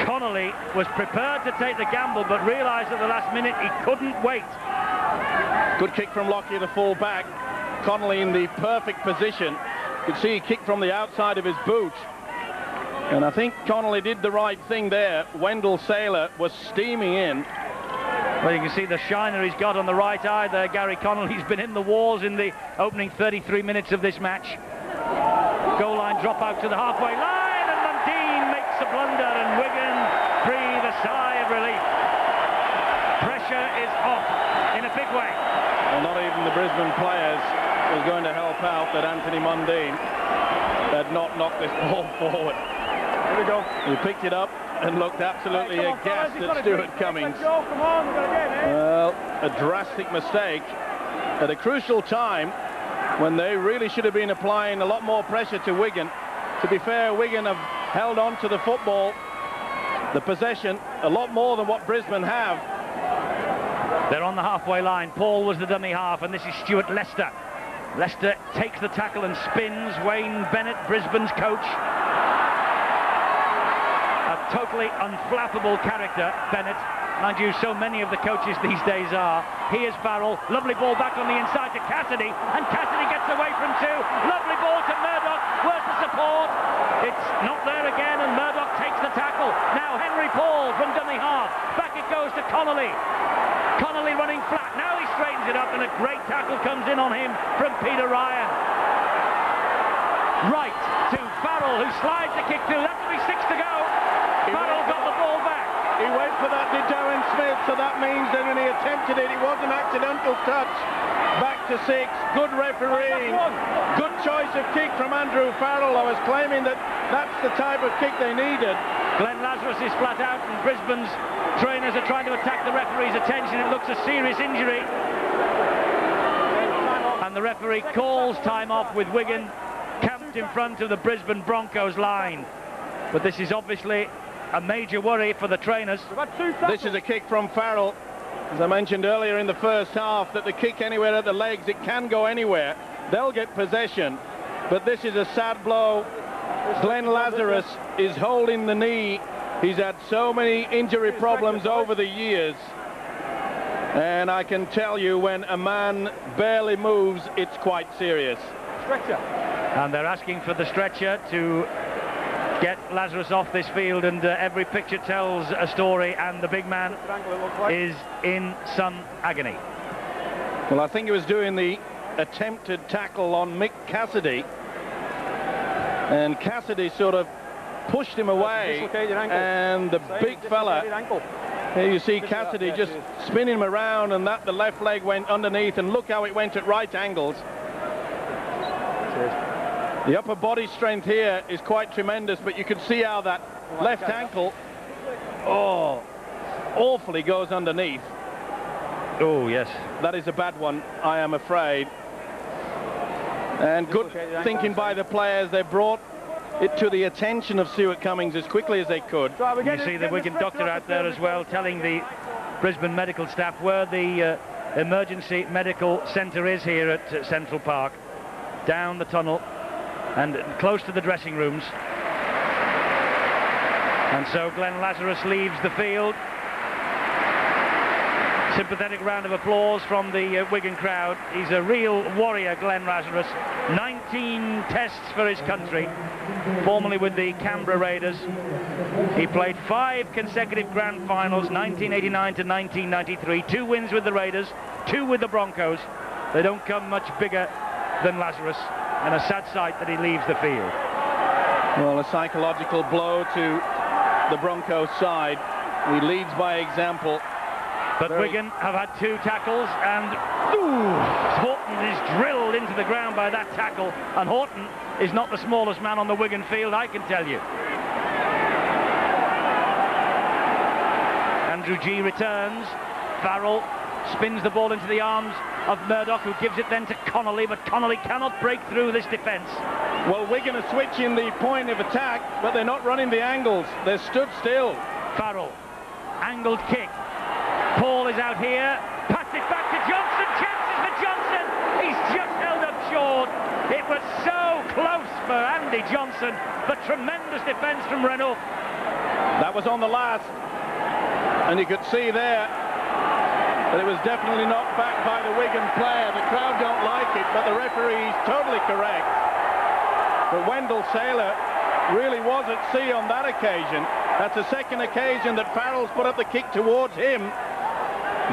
Connolly was prepared to take the gamble, but realised at the last minute he couldn't wait. Good kick from Lockyer, the fullback. Connolly in the perfect position. You can see he kicked from the outside of his boot. And I think Connolly did the right thing there. Wendell Saylor was steaming in. Well, you can see the shiner he's got on the right eye there, Gary Connolly. He's been in the wars in the opening 33 minutes of this match. Goal line drop out to the halfway line, and Mundine makes a blunder, and Wigan breathe a sigh of relief. Pressure is off in a big way. Well, not even the Brisbane players was going to help out that Anthony Mundine had not knocked this ball forward. Here we go. He picked it up and looked absolutely aghast at Stuart Cummings. Come on, we've got to get it. Well, a drastic mistake. at a crucial time when they really should have been applying a lot more pressure to Wigan. To be fair, Wigan have held on to the football, the possession, a lot more than what Brisbane have. They're on the halfway line. Paul was the dummy half, and this is Stuart Lester. Lester takes the tackle and spins. Wayne Bennett, Brisbane's coach. A totally unflappable character, Bennett. Mind you, so many of the coaches these days are. Here's Farrell. Lovely ball back on the inside to Cassidy, and Cassidy gets away from two. Lovely ball to Murdoch. Where's the support? It's not there again, and Murdoch takes the tackle. Now Henry Paul from dummy half. Back it goes to Connolly. Connolly running flat. Now he straightens it up, and a great tackle comes in on him from Peter Ryan. Right to Farrell, who slides the kick through. That could be 6 to go. Farrell got the ball back. He went for that, did Darren Smith, so that means that when he attempted it, it was an accidental touch. Back to 6. Good refereeing. Good choice of kick from Andrew Farrell. I was claiming that that's the type of kick they needed. Glenn Lazarus is flat out, and Brisbane's trainers are trying to attack the referee's attention. It looks a serious injury. And the referee calls time off with Wigan camped in front of the Brisbane Broncos line. But this is obviously a major worry for the trainers. This is a kick from Farrell. As I mentioned earlier in the first half, that the kick anywhere at the legs, it can go anywhere. They'll get possession. But this is a sad blow. Glenn Lazarus is holding the knee. He's had so many injury problems over the years. And I can tell you, when a man barely moves, it's quite serious. Stretcher. And they're asking for the stretcher to get Lazarus off this field, and every picture tells a story, and the big man is in some agony. Well, I think he was doing the attempted tackle on Mick Cassidy, and Cassidy sort of pushed him away, and the big fella, here you see Cassidy just spinning him around, and that the left leg went underneath, and look how it went at right angles. The upper body strength here is quite tremendous, but you can see how that left ankle, awfully goes underneath. Oh, yes. That is a bad one, I am afraid. And good thinking by the players. They brought it to the attention of Stuart Cummings as quickly as they could. You see the Wigan doctor out there as well, telling the Brisbane medical staff where the emergency medical centre is here at Central Park. Down the tunnel and close to the dressing rooms. And so Glenn Lazarus leaves the field. Sympathetic round of applause from the Wigan crowd. He's a real warrior, Glenn Lazarus. 19 tests for his country, formerly with the Canberra Raiders. He played 5 consecutive grand finals, 1989 to 1993. 2 wins with the Raiders, 2 with the Broncos. They don't come much bigger than Lazarus, and a sad sight that he leaves the field. Well, a psychological blow to the Broncos side. He leads by example. But Wigan have had 2 tackles, and Horton is drilled into the ground by that tackle, and Horton is not the smallest man on the Wigan field, I can tell you. Andrew G returns. Farrell spins the ball into the arms of Murdoch, who gives it then to Connolly, but Connolly cannot break through this defence. Well, Wigan are switching the point of attack, but they're not running the angles. They're stood still. Farrell, angled kick. Paul is out here, passed it back to Johnson, chances for Johnson, he's just held up short. It was so close for Andy Johnson, but tremendous defence from Renault. That was on the last, and you could see there that it was definitely knocked back by the Wigan player. The crowd don't like it, but the referee is totally correct. But Wendell Saylor really was at sea on that occasion. That's the second occasion that Farrell's put up the kick towards him.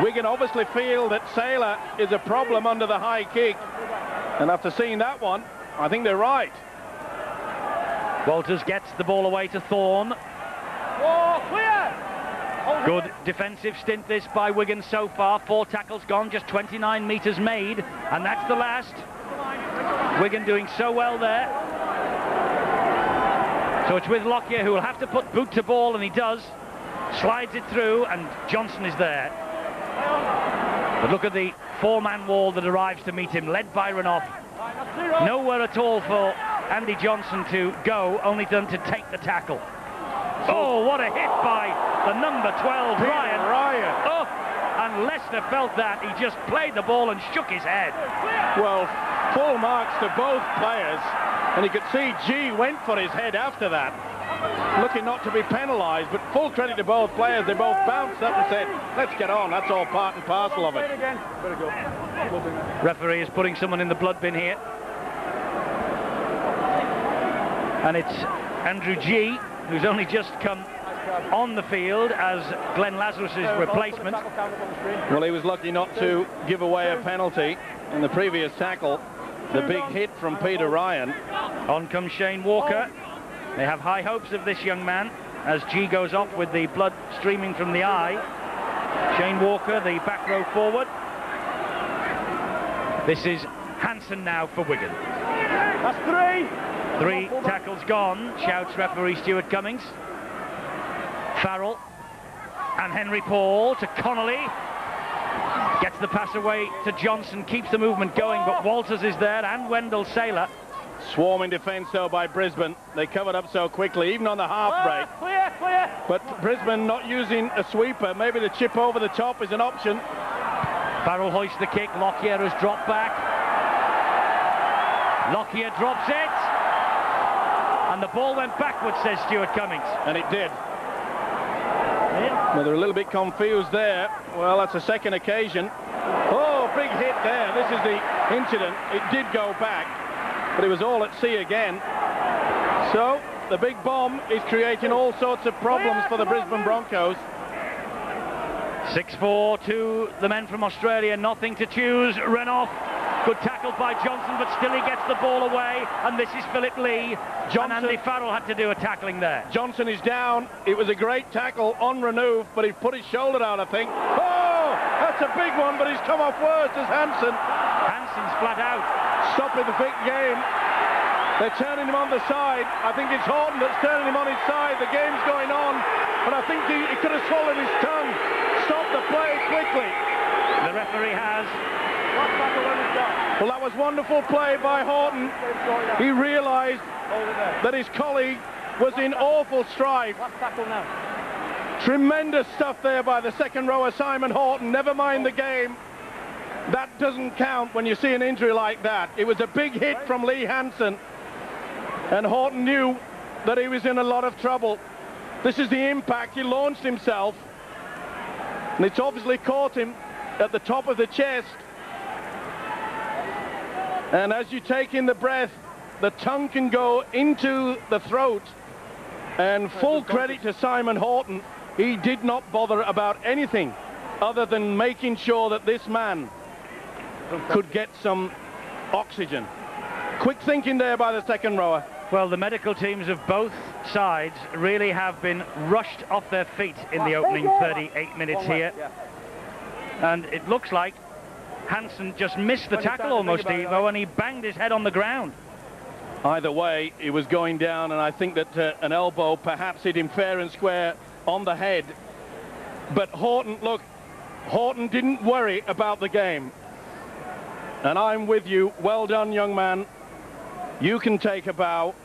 Wigan obviously feel that Saylor is a problem under the high kick, and after seeing that one, I think they're right. Walters gets the ball away to Thorne. Good defensive stint this by Wigan so far. 4 tackles gone, just 29 metres made, and that's the last. Wigan doing so well there. So it's with Lockyer, who will have to put boot to ball, and he does. Slides it through, and Johnson is there. But look at the four-man wall that arrives to meet him, led by Renouf. Nowhere at all for Andy Johnson to go, only done to take the tackle. Oh, what a hit by the number 12, Ryan. Oh, and Leicester felt that. He just played the ball and shook his head. Well, full marks to both players, and you could see G went for his head after that, looking not to be penalised, but full credit to both players. They both bounced up and said, let's get on. That's all part and parcel of it. Referee is putting someone in the blood bin here. And it's Andrew G, who's only just come on the field as Glenn Lazarus's replacement. Well, he was lucky not to give away a penalty in the previous tackle. The big hit from Peter Ryan. On comes Shane Walker. They have high hopes of this young man as G goes off with the blood streaming from the eye. Shane Walker, the back row forward. This is Hansen now for Wigan. That's 3. 3 tackles gone, shouts referee Stuart Cummings. Farrell and Henry Paul to Connolly. Gets the pass away to Johnson, keeps the movement going, but Walters is there and Wendell Saylor. Swarming defence though by Brisbane. They covered up so quickly, even on the half break. Clear. But Brisbane not using a sweeper. Maybe the chip over the top is an option. Farrell hoists the kick. Lockyer has dropped back. Lockyer drops it. And the ball went backwards, says Stuart Cummings. And it did. Well, they're a little bit confused there. Well, that's a second occasion. Oh, big hit there. This is the incident. It did go back, but it was all at sea again. So the big bomb is creating all sorts of problems for the Brisbane Broncos. 6-4 to the men from Australia. Nothing to choose. Renouf. Good tackle by Johnson, but still he gets the ball away. And this is Philip Lee. And Andy Farrell had to do a tackling there. Johnson is down. It was a great tackle on Renouf, but he put his shoulder down, I think. Oh, that's a big one, but he's come off worse as Hansen. Hansen's flat out. Stopping the big game. They're turning him on the side. I think it's Horton that's turning him on his side. The game's going on, but I think he could have swallowed his tongue. Stop the play quickly. The referee has. Well, that was wonderful play by Horton. He realised that his colleague was in awful strife. Tremendous stuff there by the second rower, Simon Horton. Never mind the game. That doesn't count when you see an injury like that. It was a big hit from Lee Hansen, and Horton knew that he was in a lot of trouble. This is the impact. He launched himself, and it's obviously caught him at the top of the chest. And as you take in the breath, the tongue can go into the throat. And full credit to Simon Horton. He did not bother about anything other than making sure that this man could get some oxygen. Quick thinking there by the second rower. Well, the medical teams of both sides really have been rushed off their feet in the opening 38 minutes here. And it looks like Hansen just missed the tackle almost, Evo, and he banged his head on the ground. Either way, he was going down, and I think that an elbow perhaps hit him fair and square on the head. But Horton, look, Horton didn't worry about the game. And I'm with you. Well done, young man. You can take a bow.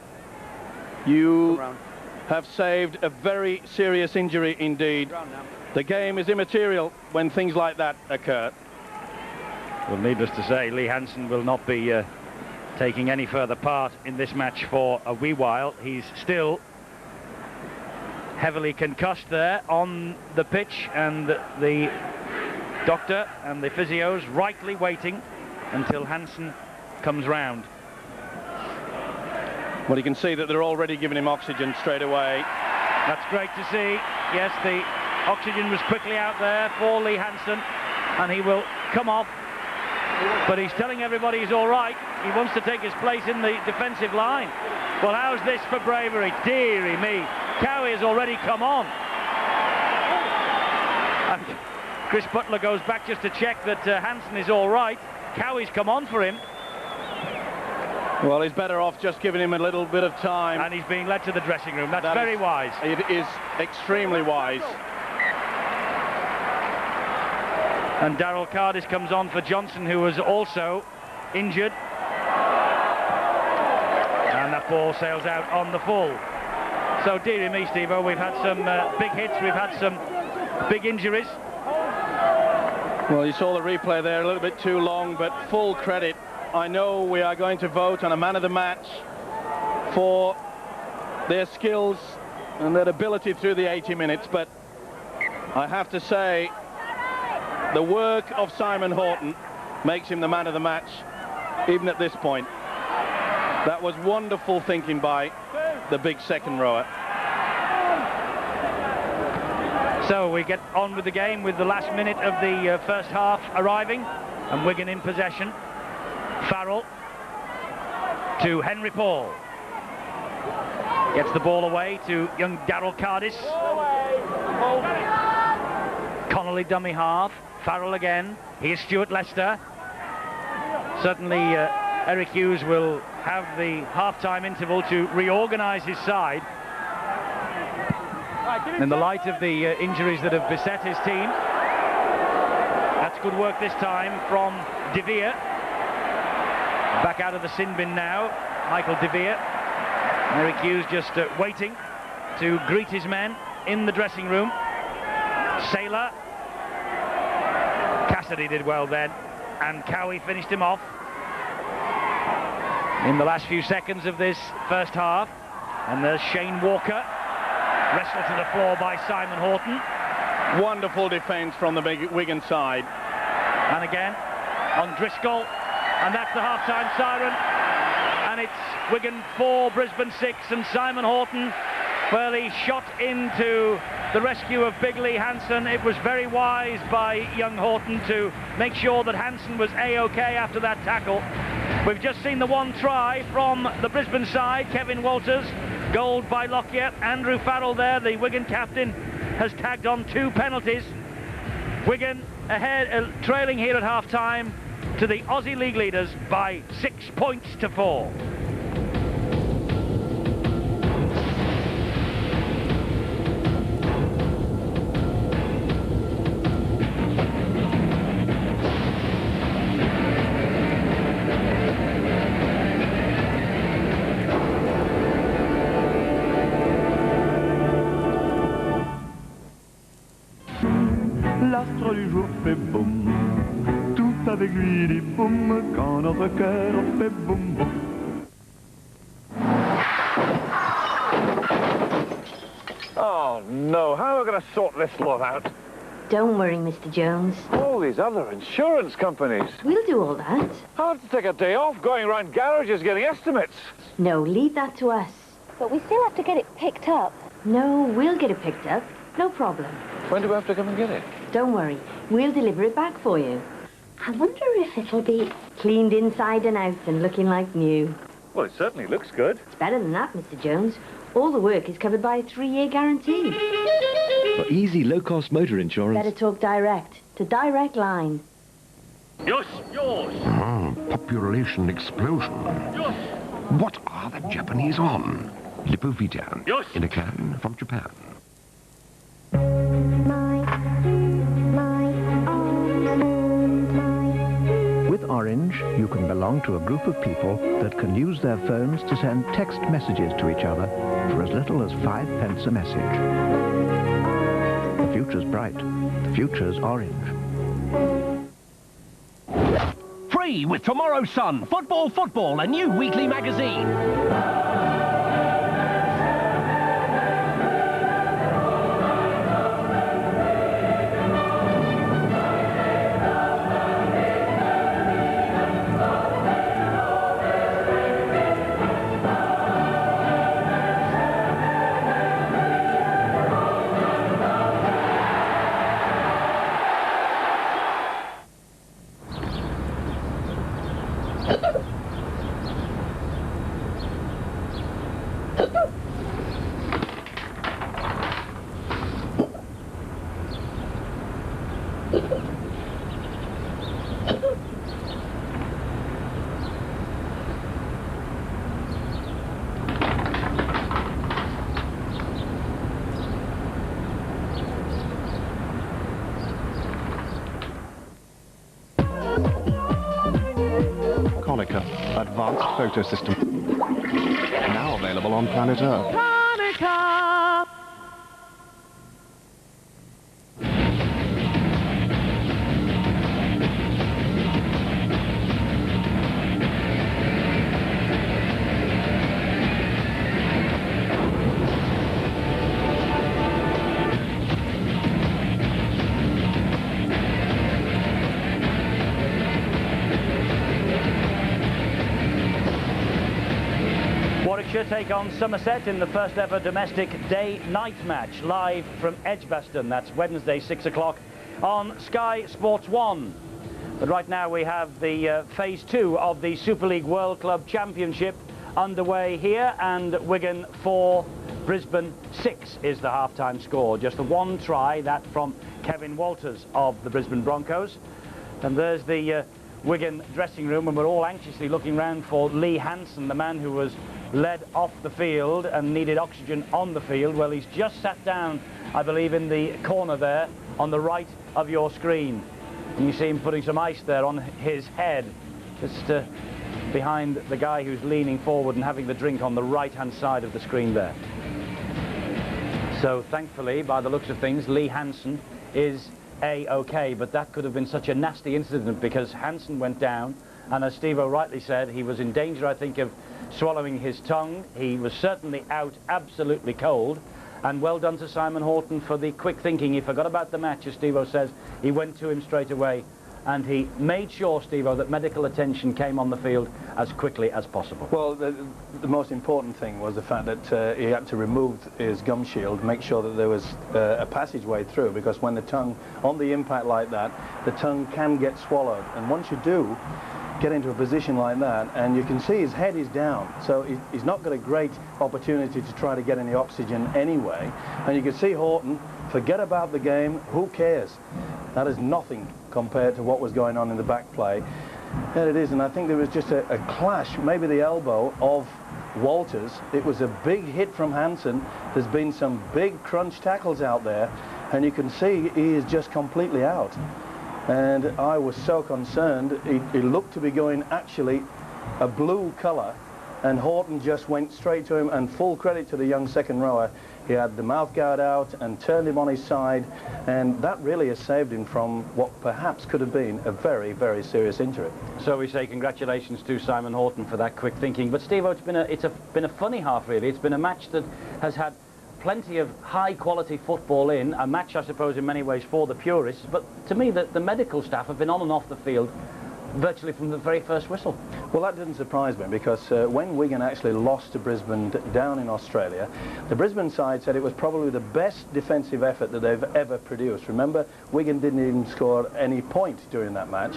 You have saved a very serious injury indeed. The game is immaterial when things like that occur. Well, needless to say, Lee Hansen will not be taking any further part in this match for a wee while. He's still heavily concussed there on the pitch, and the doctor and the physios rightly waiting until Hansen comes round. Well, you can see that they're already giving him oxygen straight away. That's great to see. Yes, the oxygen was quickly out there for Lee Hansen, and he will come off. But he's telling everybody he's all right. He wants to take his place in the defensive line. Well, how's this for bravery? Dearie me. Cowie has already come on. And Chris Butler goes back just to check that Hansen is all right. Cowie's come on for him. Well, he's better off just giving him a little bit of time. And he's being led to the dressing room. That's very wise. It is extremely wise. And Darryl Cardis comes on for Johnson, who was also injured. And that ball sails out on the full. So, dearie me, Steve-O, we've had some big hits, we've had some big injuries. Well, you saw the replay there, a little bit too long, but full credit. I know we are going to vote on a man of the match for their skills and their ability through the 80 minutes, but I have to say the work of Simon Horton makes him the man of the match, even at this point. That was wonderful thinking by the big second rower. So we get on with the game with the last minute of the first half arriving, and Wigan in possession. Farrell to Henry Paul. Gets the ball away to young Darryl Cardis. Connolly dummy half. Farrell again. Here's Stuart Lester. Certainly Eric Hughes will have the half-time interval to reorganise his side in the light of the injuries that have beset his team. That's good work this time from De Vere. Back out of the sin bin now, Michael De Vere. Eric Hughes just waiting to greet his men in the dressing room. Saylor. Cassidy did well then, and Cowie finished him off in the last few seconds of this first half. And there's Shane Walker, wrestled to the floor by Simon Horton. Wonderful defence from the big Wigan side. And again on Driscoll, and that's the half-time siren, and it's Wigan 4, Brisbane 6, and Simon Horton, well, he shot into the rescue of Big Lee Hansen. It was very wise by young Horton to make sure that Hansen was A-OK after that tackle. We've just seen the one try from the Brisbane side, Kevin Walters, goaled by Lockyer. Andrew Farrell there, the Wigan captain, has tagged on 2 penalties. Wigan ahead, trailing here at half-time to the Aussie League leaders by 6 points to 4. L'astre du jour fait boum, tout avec lui dit boum, quand notre cœur fait boum boum. Oh no, how are we going to sort this lot out? Don't worry, Mr. Jones. All these other insurance companies. We'll do all that. I'll have to take a day off going around garages getting estimates. No, leave that to us. But we still have to get it picked up. No, we'll get it picked up. No problem. When do we have to come and get it? Don't worry. We'll deliver it back for you. I wonder if it'll be... Cleaned inside and out and looking like new. Well, it certainly looks good. It's better than that, Mr. Jones. All the work is covered by a 3-year guarantee. For easy, low-cost motor insurance. Better talk direct to Direct Line. Yours. Population explosion. What are the Japanese on? Lipovitan. Yes. In a can from Japan. With Orange, you can belong to a group of people that can use their phones to send text messages to each other for as little as 5 pence a message. The future's bright. The future's Orange. Free with Tomorrow's Sun. Football, a new weekly magazine. advanced photo system. Now available on Planet Earth. Warwickshire take on Somerset in the first ever domestic day-night match, live from Edgbaston. That's Wednesday, 6 o'clock on Sky Sports 1. But right now we have the phase 2 of the Super League World Club Championship underway here, and Wigan 4, Brisbane 6 is the half-time score. Just the one try, that from Kevin Walters of the Brisbane Broncos. And there's the Wigan dressing room, and we're all anxiously looking round for Lee Hansen, the man who was led off the field and needed oxygen on the field. Well, he's just sat down, I believe, in the corner there on the right of your screen. And you see him putting some ice there on his head, just behind the guy who's leaning forward and having the drink on the right-hand side of the screen there. So thankfully, by the looks of things, Lee Hansen is A-OK, but that could have been such a nasty incident, because Hansen went down, and as Steve-O rightly said, he was in danger, I think, of swallowing his tongue. He was certainly out absolutely cold, and well done to Simon Horton for the quick thinking. He forgot about the match, as Steve-O says. He went to him straight away, and he made sure, Steve-O, that medical attention came on the field as quickly as possible. Well, the most important thing was the fact that he had to remove his gum shield, make sure that there was a passageway through, because when the tongue, on the impact like that, the tongue can get swallowed. And once you do get into a position like that, and you can see his head is down, so he's not got a great opportunity to try to get any oxygen anyway. And you can see Horton, forget about the game, who cares? That is nothing compared to what was going on in the back play. There it is, and I think there was just a clash, maybe the elbow of Walters. It was a big hit from Hansen. There's been some big crunch tackles out there, and you can see he is just completely out. And I was so concerned. He looked to be going actually a blue colour, and Horton just went straight to him, and full credit to the young second rower. He had the mouth guard out and turned him on his side, and that really has saved him from what perhaps could have been a very, very serious injury. So we say congratulations to Simon Horton for that quick thinking. But Steve-O, it's been a funny half, really. It's been a match that has had plenty of high-quality football in, a match, I suppose, in many ways for the purists. But to me, the medical staff have been on and off the field virtually from the very first whistle. Well, that didn't surprise me, because when Wigan actually lost to Brisbane down in Australia, the Brisbane side said it was probably the best defensive effort that they've ever produced. Remember, Wigan didn't even score any point during that match.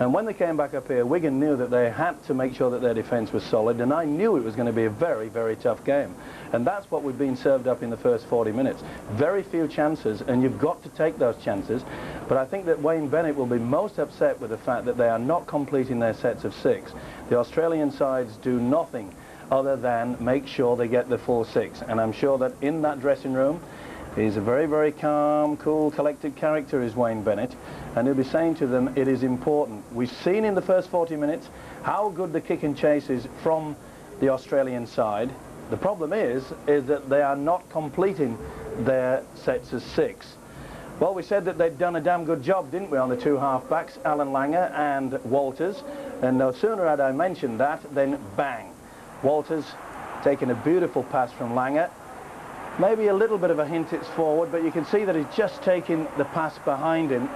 And when they came back up here, Wigan knew that they had to make sure that their defence was solid, and I knew it was going to be a very, very tough game. And that's what we've been served up in the first 40 minutes. Very few chances, and you've got to take those chances. But I think that Wayne Bennett will be most upset with the fact that they are not completing their sets of 6. The Australian sides do nothing other than make sure they get the full 6. And I'm sure that in that dressing room, he's a very, very calm, cool, collected character, is Wayne Bennett. And he'll be saying to them, it is important. We've seen in the first 40 minutes how good the kick and chase is from the Australian side. The problem is that they are not completing their sets of 6. Well, we said that they'd done a damn good job, didn't we, on the two half-backs, Alan Langer and Walters. And no sooner had I mentioned that, than bang. Walters taking a beautiful pass from Langer. Maybe a little bit of a hint it's forward, but you can see that he's just taking the pass behind him.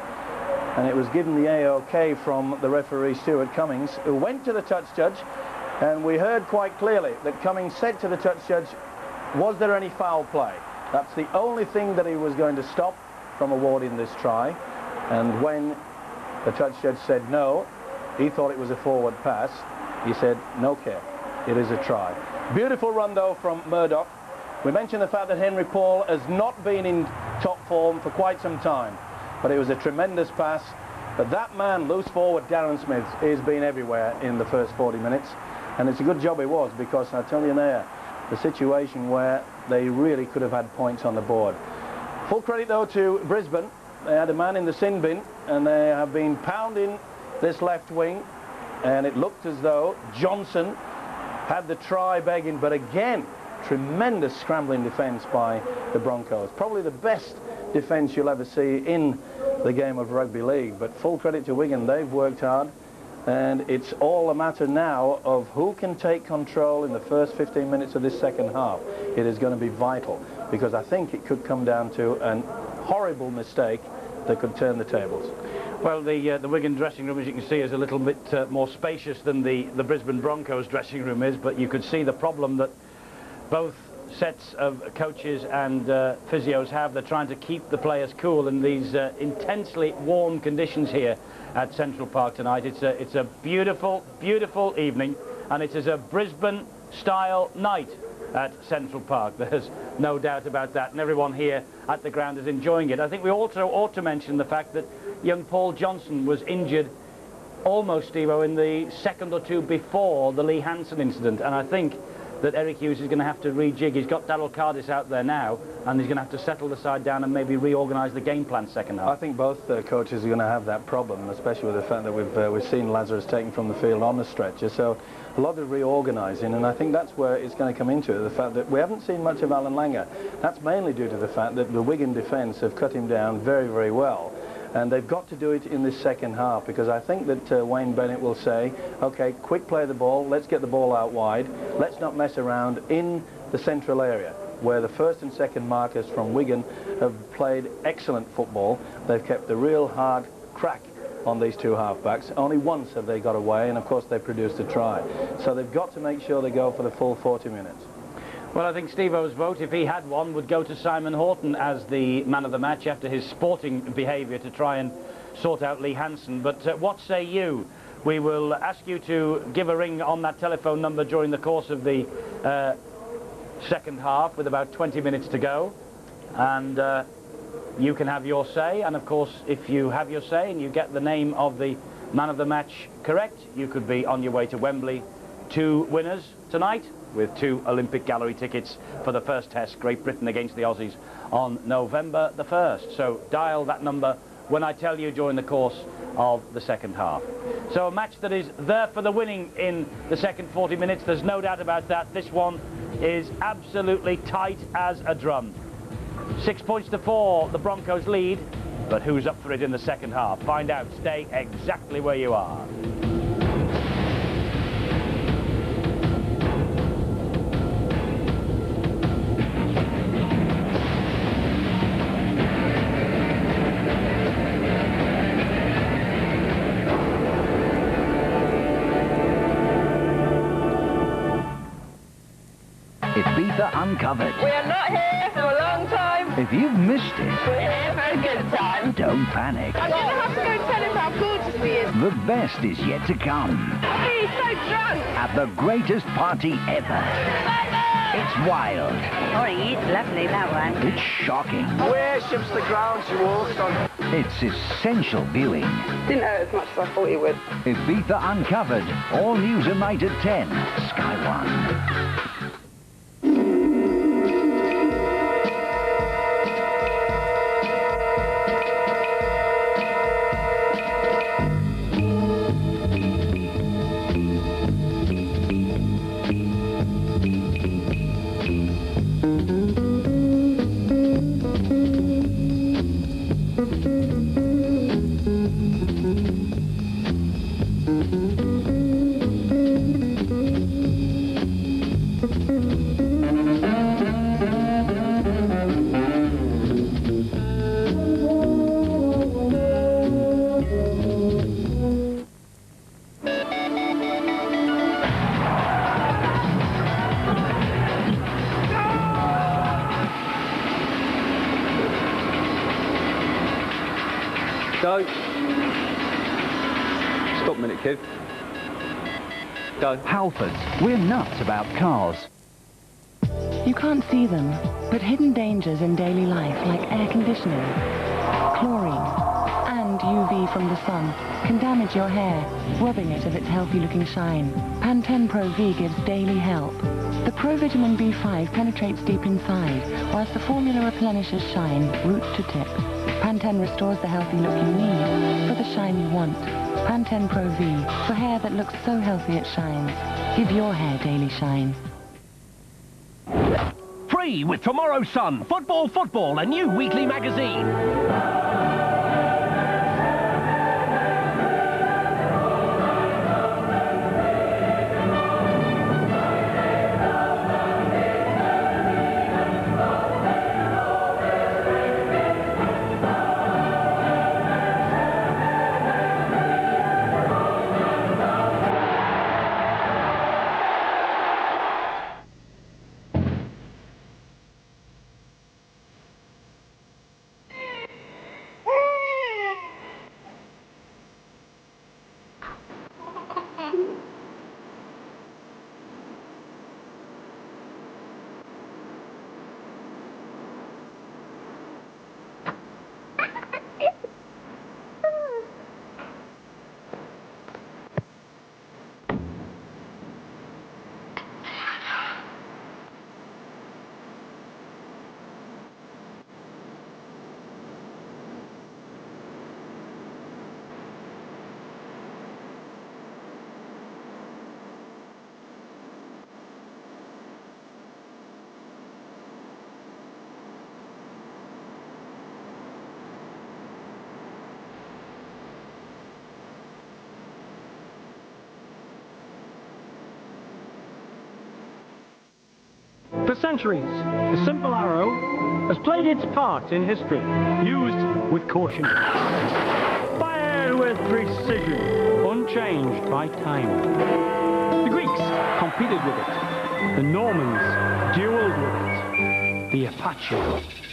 And it was given the A-OK from the referee, Stuart Cummings, who went to the touch judge. And we heard quite clearly that Cummings said to the touch judge, was there any foul play? That's the only thing that he was going to stop from awarding this try. And when the touch judge said no, he thought it was a forward pass. He said, no care, it is a try. Beautiful run, though, from Murdoch. We mentioned the fact that Henry Paul has not been in top form for quite some time, but it was a tremendous pass. But that man, loose forward Darren Smith, has been everywhere in the first 40 minutes. And it's a good job it was, because I tell you there, the situation where they really could have had points on the board. Full credit, though, to Brisbane. They had a man in the sin bin, and they have been pounding this left wing. and it looked as though Johnson had the try begging, but again, tremendous scrambling defence by the Broncos. Probably the best defence you'll ever see in the game of rugby league, but full credit to Wigan, they've worked hard, and it's all a matter now of who can take control in the first 15 minutes of this second half. It is going to be vital, because I think it could come down to an horrible mistake that could turn the tables. Well, the Wigan dressing room, as you can see, is a little bit more spacious than the Brisbane Broncos dressing room is, but you could see the problem that both sets of coaches and physios have. They're trying to keep the players cool in these intensely warm conditions here at Central Park tonight. It's a beautiful, beautiful evening, and it is a Brisbane-style night at Central Park. There's no doubt about that, and everyone here at the ground is enjoying it. I think we also ought to mention the fact that young Paul Johnson was injured almost, Steve-O, in the second or two before the Lee Hansen incident, and I think that Eric Hughes is going to have to rejig. He's got Darryl Cardis out there now, and he's going to have to settle the side down and maybe reorganise the game plan second half. I think both coaches are going to have that problem, especially with the fact that we've seen Lazarus taken from the field on the stretcher. So a lot of reorganising, and I think that's where it's going to come into it, the fact that we haven't seen much of Alan Langer. That's mainly due to the fact that the Wigan defence have cut him down very, very well. And they've got to do it in this second half, because I think that Wayne Bennett will say, OK, quick play the ball, let's get the ball out wide, let's not mess around in the central area, where the first and second markers from Wigan have played excellent football. They've kept the real hard crack on these two halfbacks. Only once have they got away, and of course they produced a try. So they've got to make sure they go for the full 40 minutes. Well, I think Steve-O's vote, if he had one, would go to Simon Horton as the man of the match after his sporting behaviour to try and sort out Lee Hansen. But what say you? We will ask you to give a ring on that telephone number during the course of the second half, with about 20 minutes to go. And you can have your say. And, of course, if you have your say and you get the name of the man of the match correct, you could be on your way to Wembley. 2 winners tonight, with 2 Olympic Gallery tickets for the first test, Great Britain against the Aussies, on November the 1st. So dial that number when I tell you during the course of the second half. So a match that is there for the winning in the second 40 minutes, there's no doubt about that. This one is absolutely tight as a drum. 6 points to 4, the Broncos lead, but who's up for it in the second half? Find out. Stay exactly where you are. Ibiza Uncovered. We are not here for a long time. If you've missed it, We're here for a good time. don't panic. I'm going to have to go and tell him how gorgeous he is. The best is yet to come. He's so drunk. At the greatest party ever. It's wild. Oh, it's lovely, that one. It's shocking. Worships the ground she walks on. It's essential viewing. Didn't hurt as much as I thought he would. Ibiza Uncovered. All news at night at 10. Sky 1. Go. Stop a minute, kid. Go. Halfords, we're nuts about cars. You can't see them, but hidden dangers in daily life, like air conditioning, chlorine, and UV from the sun, can damage your hair, robbing it of its healthy-looking shine. Pantene Pro V gives daily help. The Provitamin B5 penetrates deep inside, whilst the formula replenishes shine, root to tip. Pantene restores the healthy look you need for the shine you want. Pantene Pro V, for hair that looks so healthy it shines. Give your hair daily shine. Free with Tomorrow's Sun. Football, football, a new weekly magazine. For centuries, the simple arrow has played its part in history, used with caution. Fired with precision, unchanged by time. The Greeks competed with it. The Normans dueled with it. The Apache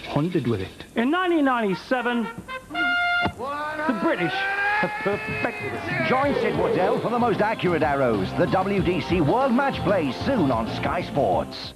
hunted with it. In 1997, the British have perfected it. Join Sid Waddell for the most accurate arrows. The WDC World Match plays soon on Sky Sports.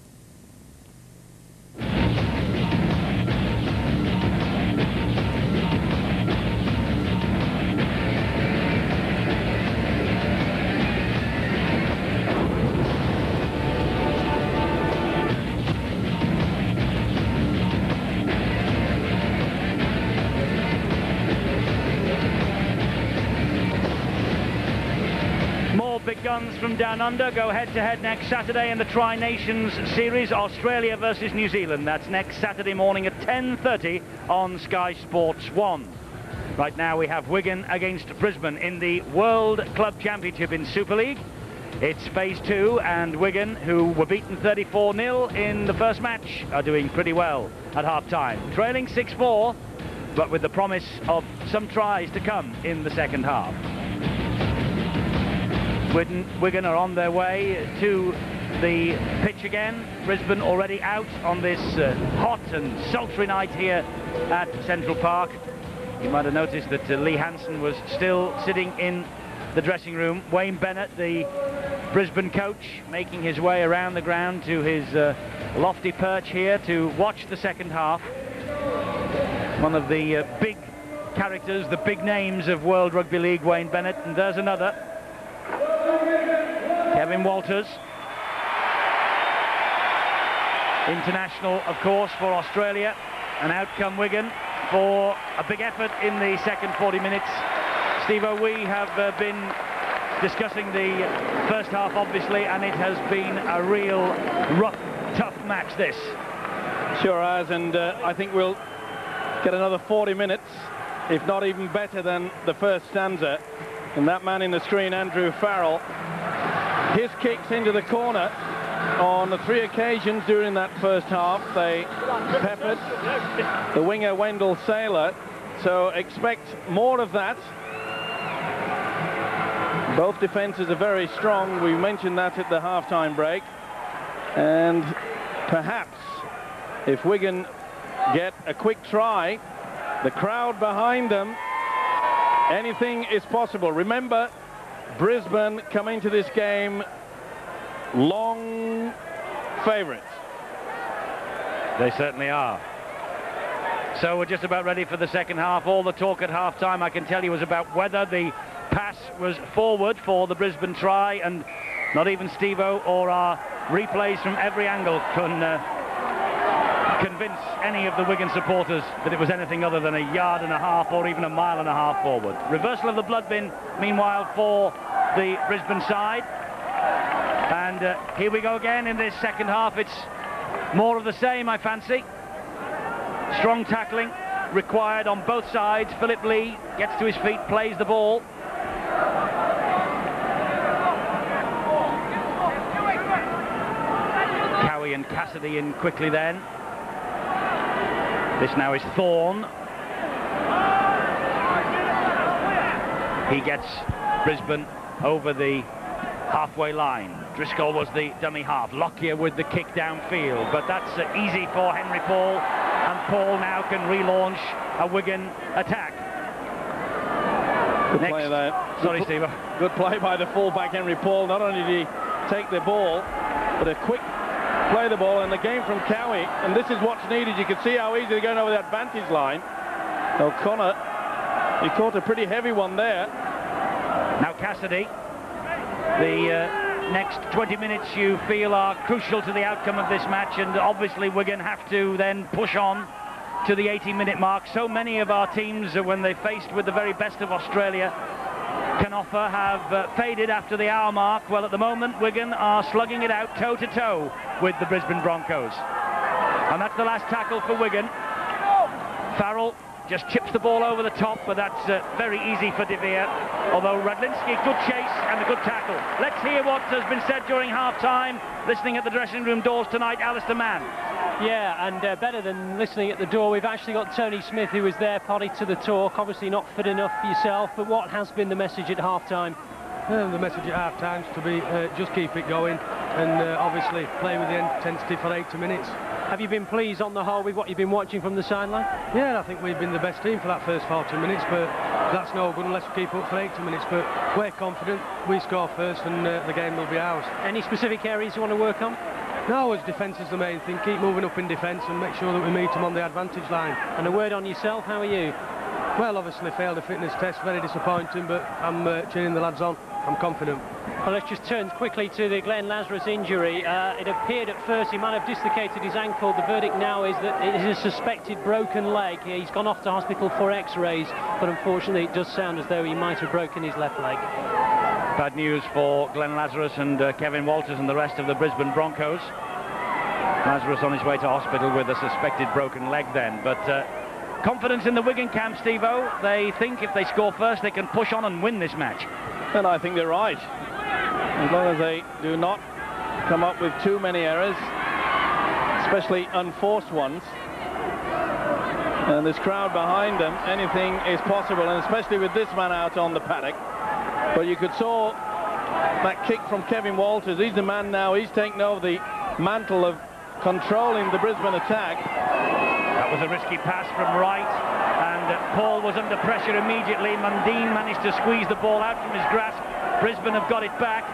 Big guns from down under go head-to-head next Saturday in the Tri-Nations Series, Australia versus New Zealand. That's next Saturday morning at 10:30 on Sky Sports 1. Right now we have Wigan against Brisbane in the World Club Championship in Super League. It's phase 2, and Wigan, who were beaten 34-0 in the first match, are doing pretty well at half-time. Trailing 6-4, but with the promise of some tries to come in the second half. Wigan are on their way to the pitch again. Brisbane already out on this hot and sultry night here at Central Park. You might have noticed that Lee Hansen was still sitting in the dressing room. Wayne Bennett, the Brisbane coach, making his way around the ground to his lofty perch here to watch the second half. One of the big characters, the big names of World Rugby League, Wayne Bennett. And there's another. Kevin Walters, international, of course, for Australia, and out come Wigan for a big effort in the second 40 minutes. Steve-O, we have been discussing the first half, obviously, and it has been a real rough, tough match, this. Sure has, and I think we'll get another 40 minutes, if not even better than the first stanza. And that man in the screen, Andrew Farrell, his kicks into the corner on the 3 occasions during that first half. They peppered the winger Wendell Saylor, so expect more of that. Both defences are very strong. We mentioned that at the half-time break. And perhaps if Wigan get a quick try, the crowd behind them, anything is possible. Remember, Brisbane come into this game long favourites. They certainly are. So we're just about ready for the second half. All the talk at half-time, I can tell you, was about whether the pass was forward for the Brisbane try, and not even Steve-O or our replays from every angle convince any of the Wigan supporters that it was anything other than a yard and a half or even a mile and a half forward. Reversal of the blood bin, meanwhile, for the Brisbane side. And here we go again in this second half. It's more of the same, I fancy. Strong tackling required on both sides. Philip Lee gets to his feet, plays the ball. Cowie and Cassidy in quickly then. This now is Thorne. He gets Brisbane over the halfway line. Driscoll was the dummy half. Lockyer with the kick downfield, but that's easy for Henry Paul, and Paul now can relaunch a Wigan attack. Good play there. Sorry, Steve. Good play by the fullback Henry Paul. Not only did he take the ball, but a quick play the ball, and the game from Cowie, and this is what's needed. You can see how easy they're going over that vantage line. O'Connor, he caught a pretty heavy one there. Now Cassidy. The next 20 minutes you feel are crucial to the outcome of this match, and obviously Wigan have to then push on to the 80-minute mark. So many of our teams, when they're faced with the very best of Australia can offer, have faded after the hour mark. Well, at the moment Wigan are slugging it out toe-to-toe with the Brisbane Broncos, and that's the last tackle for Wigan. Farrell just chips the ball over the top, but that's very easy for De Vere. Although Radlinski, good chase and a good tackle. Let's hear what has been said during half-time. Listening at the dressing room doors tonight, Alistair Mann. Yeah, and better than listening at the door, we've actually got Tony Smith, who was there, party to the talk. Obviously not fit enough for yourself, but what has been the message at half-time? The message at half-time is to be just keep it going, and obviously play with the intensity for 80 minutes. Have you been pleased on the whole with what you've been watching from the sideline? Yeah, I think we've been the best team for that first 40 minutes, but that's no good unless we keep up for 80 minutes. But we're confident we score first, and the game will be ours. Any specific areas you want to work on? No, as defence is the main thing. Keep moving up in defence and make sure that we meet them on the advantage line. And a word on yourself, how are you? Well, obviously failed a fitness test, very disappointing, but I'm cheering the lads on. I'm confident. Well, let's just turn quickly to the Glenn Lazarus injury. It appeared at first he might have dislocated his ankle. The verdict now is that it is a suspected broken leg. He's gone off to hospital for x-rays, but unfortunately it does sound as though he might have broken his left leg. Bad news for Glenn Lazarus and Kevin Walters and the rest of the Brisbane Broncos. Lazarus on his way to hospital with a suspected broken leg then, but confidence in the Wigan camp, Steve-O. They think if they score first they can push on and win this match. And I think they're right. As long as they do not come up with too many errors, especially unforced ones, and this crowd behind them, anything is possible, and especially with this man out on the paddock. But you could saw that kick from Kevin Walters. He's the man now. He's taken over the mantle of controlling the Brisbane attack. That was a risky pass from Wright, and Paul was under pressure immediately. Mundine managed to squeeze the ball out from his grasp. Brisbane have got it back.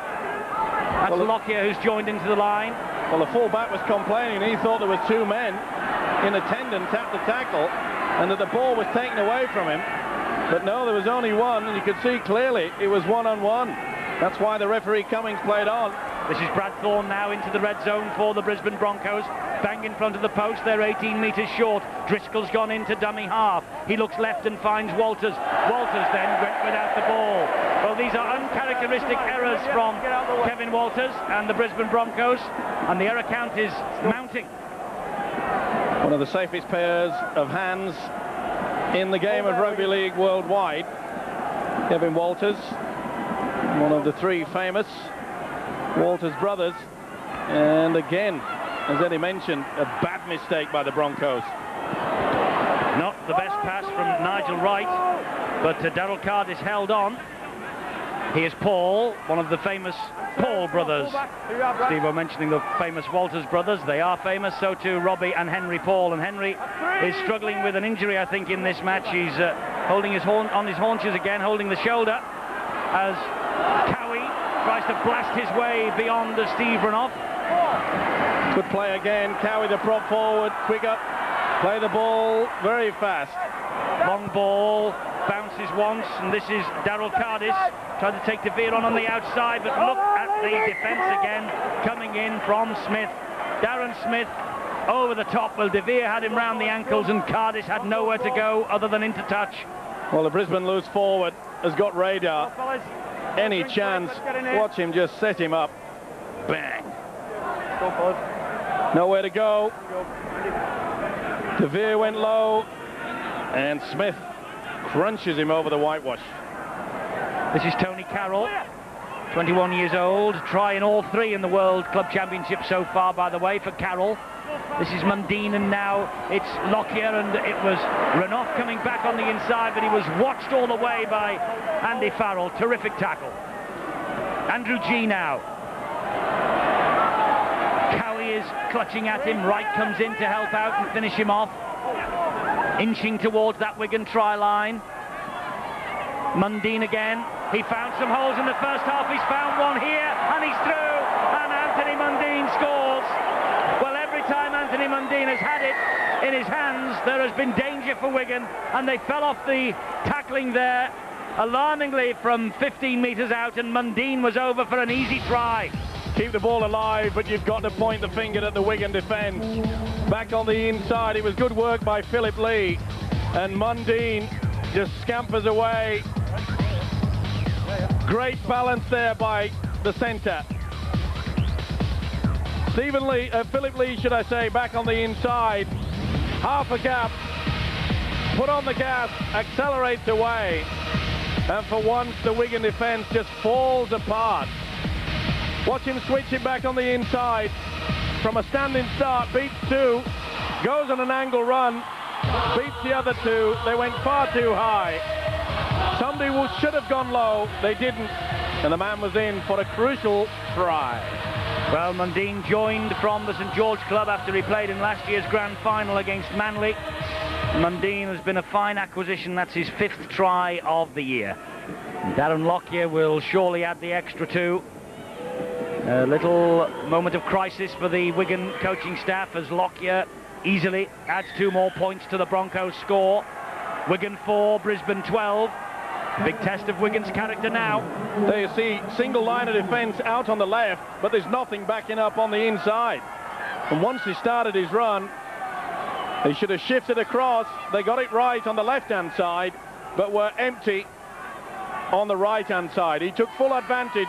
That's Lockyer who's joined into the line. Well, the full-back was complaining. He thought there was two men in attendance at the tackle and that the ball was taken away from him. But no, there was only one, and you could see clearly it was one-on-one. That's why the referee Cummings played on. This is Brad Thorne now into the red zone for the Brisbane Broncos. Bang in front of the post, they're 18 metres short. Driscoll's gone into dummy half. He looks left and finds Walters. Walters then went without the ball. Well, these are uncharacteristic errors from Kevin Walters and the Brisbane Broncos, and the error count is mounting. One of the safest pairs of hands in the game of rugby league worldwide. Kevin Walters, one of the three famous Walters brothers, and again, as Eddie mentioned, a bad mistake by the Broncos. Not the best pass from Nigel Wright, but Darryl Card is held on. Here's Paul, one of the famous Paul brothers. Steve-O mentioning the famous Walters brothers. They are famous, so too Robbie and Henry Paul. And Henry is struggling with an injury, I think, in this match. He's holding his on his haunches again, holding the shoulder, as Cowie tries to blast his way beyond Steve Renouf. Good play again. Cowie, the prop forward, quick up, play the ball very fast. Long ball, bounces once, and this is Darryl Cardis trying to take De Vere on the outside, but look at the defence again coming in from Smith. Darren Smith over the top. Well, De Vere had him round the ankles, and Cardis had nowhere to go other than into touch. Well, the Brisbane loose forward has got radar. Any chance, watch him just set him up. Bang. Nowhere to go. De Vere went low, and Smith crunches him over the whitewash. This is Tony Carroll, 21 years old, trying all three in the World Club Championship so far, by the way, for Carroll. This is Mundine, and now it's Lockyer, and it was Renouf coming back on the inside, but he was watched all the way by Andy Farrell. Terrific tackle. Andrew G now. Cowie is clutching at him. Wright comes in to help out and finish him off. Inching towards that Wigan try line. Mundine again. He found some holes in the first half. He's found one here, and he's through. And Anthony Mundine scores. Well, every time Anthony Mundine has had it in his hands, there has been danger for Wigan, and they fell off the tackling there, alarmingly, from 15 metres out, and Mundine was over for an easy try. Keep the ball alive, but you've got to point the finger at the Wigan defence. Back on the inside, it was good work by Philip Lee, and Mundine just scampers away. Great balance there by the centre. Philip Lee, should I say, back on the inside. Half a gap, put on the gas, accelerates away. And for once, the Wigan defence just falls apart. Watch him switch it back on the inside. From a standing start, beats two, goes on an angle run, beats the other two. They went far too high. Somebody should have gone low, they didn't, and the man was in for a crucial try. Well, Mundine joined from the St George Club after he played in last year's grand final against Manly. Mundine has been a fine acquisition. That's his 5th try of the year. Darren Lockyer will surely add the extra two. A little moment of crisis for the Wigan coaching staff as Lockyer easily adds 2 more points to the Broncos' score. Wigan 4, Brisbane 12. Big test of Wigan's character now. There you see, single line of defence out on the left, but there's nothing backing up on the inside. And once he started his run, he should have shifted across. They got it right on the left-hand side, but were empty on the right-hand side. He took full advantage.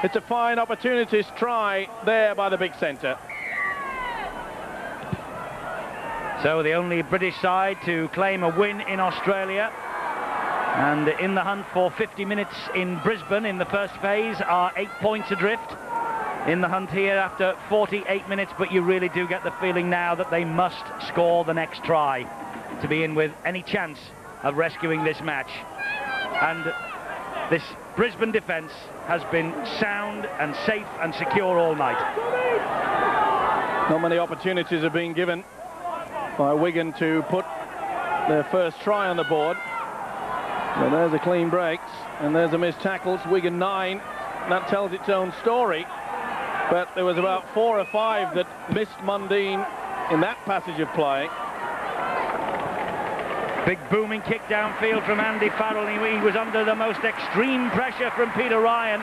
It's a fine opportunist try there by the big centre. So the only British side to claim a win in Australia, and in the hunt for 50 minutes in Brisbane in the first phase, are 8 points adrift in the hunt here after 48 minutes, but you really do get the feeling now that they must score the next try to be in with any chance of rescuing this match. And this Brisbane defence has been sound and safe and secure all night. Not many opportunities have been given by Wigan to put their first try on the board. Well, there's a clean breaks, and there's a missed tackles. Wigan 9, that tells its own story. But there was about 4 or 5 that missed Mundine in that passage of play. Big booming kick downfield from Andy Farrell. He was under the most extreme pressure from Peter Ryan.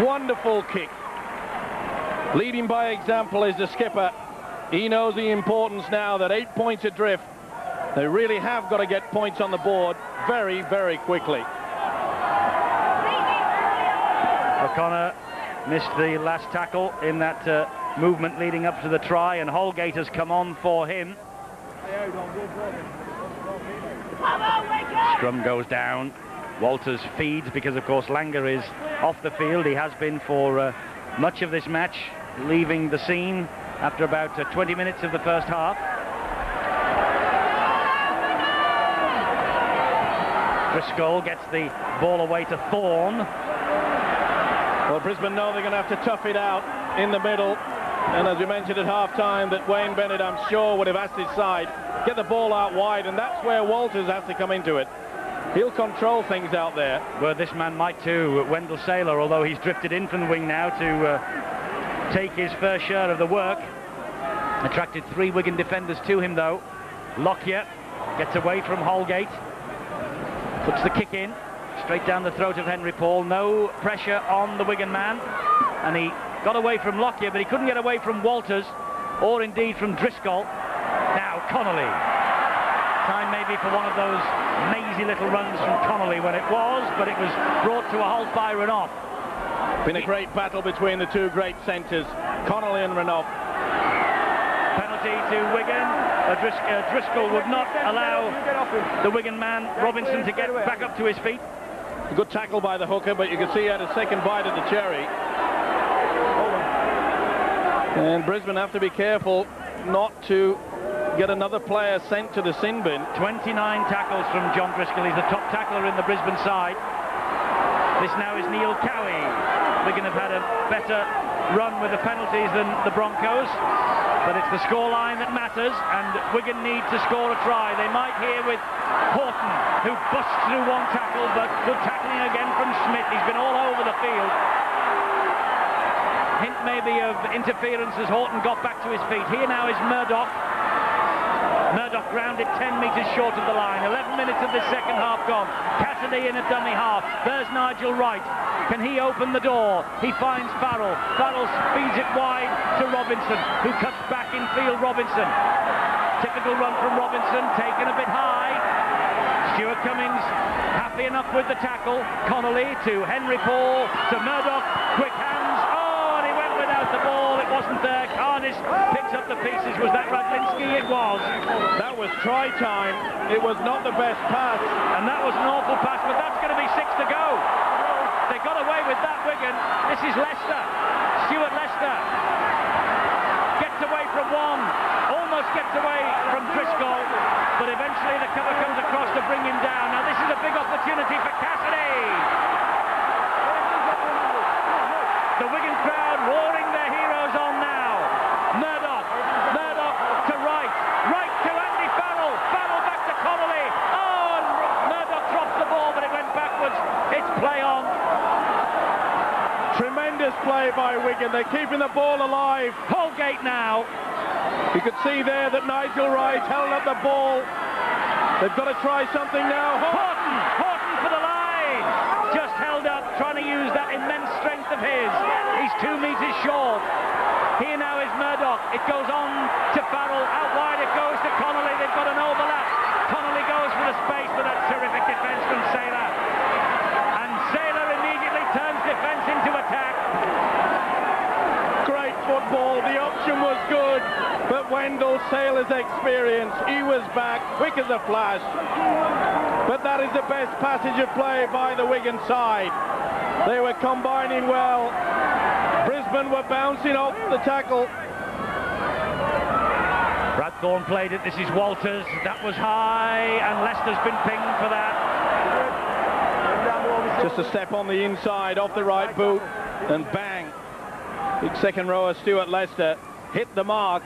Wonderful kick. Leading by example is the skipper. He knows the importance now that 8 points adrift. They really have got to get points on the board very, very quickly. O'Connor missed the last tackle in that movement leading up to the try, and Holgate has come on for him. Scrum goes down. Walters feeds because, of course, Langer is off the field. He has been for much of this match, leaving the scene after about 20 minutes of the first half. Driscoll gets the ball away to Thorne. Well, Brisbane know they're going to have to tough it out in the middle. And as we mentioned at half-time, that Wayne Bennett, I'm sure, would have asked his side, get the ball out wide, and that's where Walters has to come into it. He'll control things out there. Well, this man might too, Wendell Saylor, although he's drifted in from the wing now to take his fair share of the work. Attracted 3 Wigan defenders to him, though. Lockyer gets away from Holgate. Puts the kick in, straight down the throat of Henry Paul. No pressure on the Wigan man. And he got away from Lockyer, but he couldn't get away from Walters. or indeed from Driscoll. Now Connolly. Time maybe for one of those mazy little runs from Connolly when it was, but it was brought to a halt by Renouf. Been a great battle between the two great centres, Connolly and Renouf. Penalty to Wigan. Driscoll would not allow the Wigan man, Robinson, to get back up to his feet. A good tackle by the hooker, but you can see he had a second bite of the cherry. And Brisbane have to be careful not to get another player sent to the sin bin. 29 tackles from John Driscoll. He's the top tackler in the Brisbane side. This now is Neil Cowie. Wigan have had a better run with the penalties than the Broncos, but it's the scoreline that matters, and Wigan need to score a try. They might here with Horton, who busts through one tackle, but good tackling again from Smith. He's been all over the field. Hint maybe of interference as Horton got back to his feet. Here now is Murdoch. Murdoch grounded 10 metres short of the line. 11 minutes of this second half gone. Cassidy in a dummy half. There's Nigel Wright. Can he open the door? He finds Farrell. Farrell speeds it wide to Robinson, who cuts back in field. Robinson. Typical run from Robinson, taken a bit high. Stuart Cummings happy enough with the tackle. Connolly to Henry Paul, to Murdoch. Quick hands. Oh, and he went without the ball. It wasn't there. Cardiss picks up the pieces. Was that Radlinski? It was. That was try time. It was not the best pass. And that was an awful pass, but that's going to be 6 to go. They got away with that, Wigan. This is Leicester. Stuart Leicester gets away from one, almost gets away from Driscoll, but eventually the cover comes across to bring him down. Now this is a big opportunity for Cassidy. The Wigan crowd roaring their heroes on now. Murdoch to Wright. Wright to Andy Farrell. Farrell back to Connolly. Oh, and Murdoch drops the ball, but it went backwards. It's play on. Tremendous play by Wigan. They're keeping the ball alive. Holgate now. You could see there that Nigel Wright held up the ball. They've got to try something now. Horton for the line. Just held up, trying to use that immense strength of his. He's 2 metres short. Here now is Murdoch. It goes on to Farrell. Out wide it goes to Connolly. They've got an overlap. Connolly goes for the space, but that's terrific defence from Saylor. And Saylor immediately turns defence into attack. Great football. The option was good, but Wendell, Saylor's experience, he was back quick as a flash. But that is the best passage of play by the Wigan side. They were combining well. Brisbane were bouncing off the tackle. Bradthorne played it. This is Walters. That was high, and Leicester's been pinged for that. Just a step on the inside, off the right boot, and bang. Big second rower Stuart Leicester hit the mark.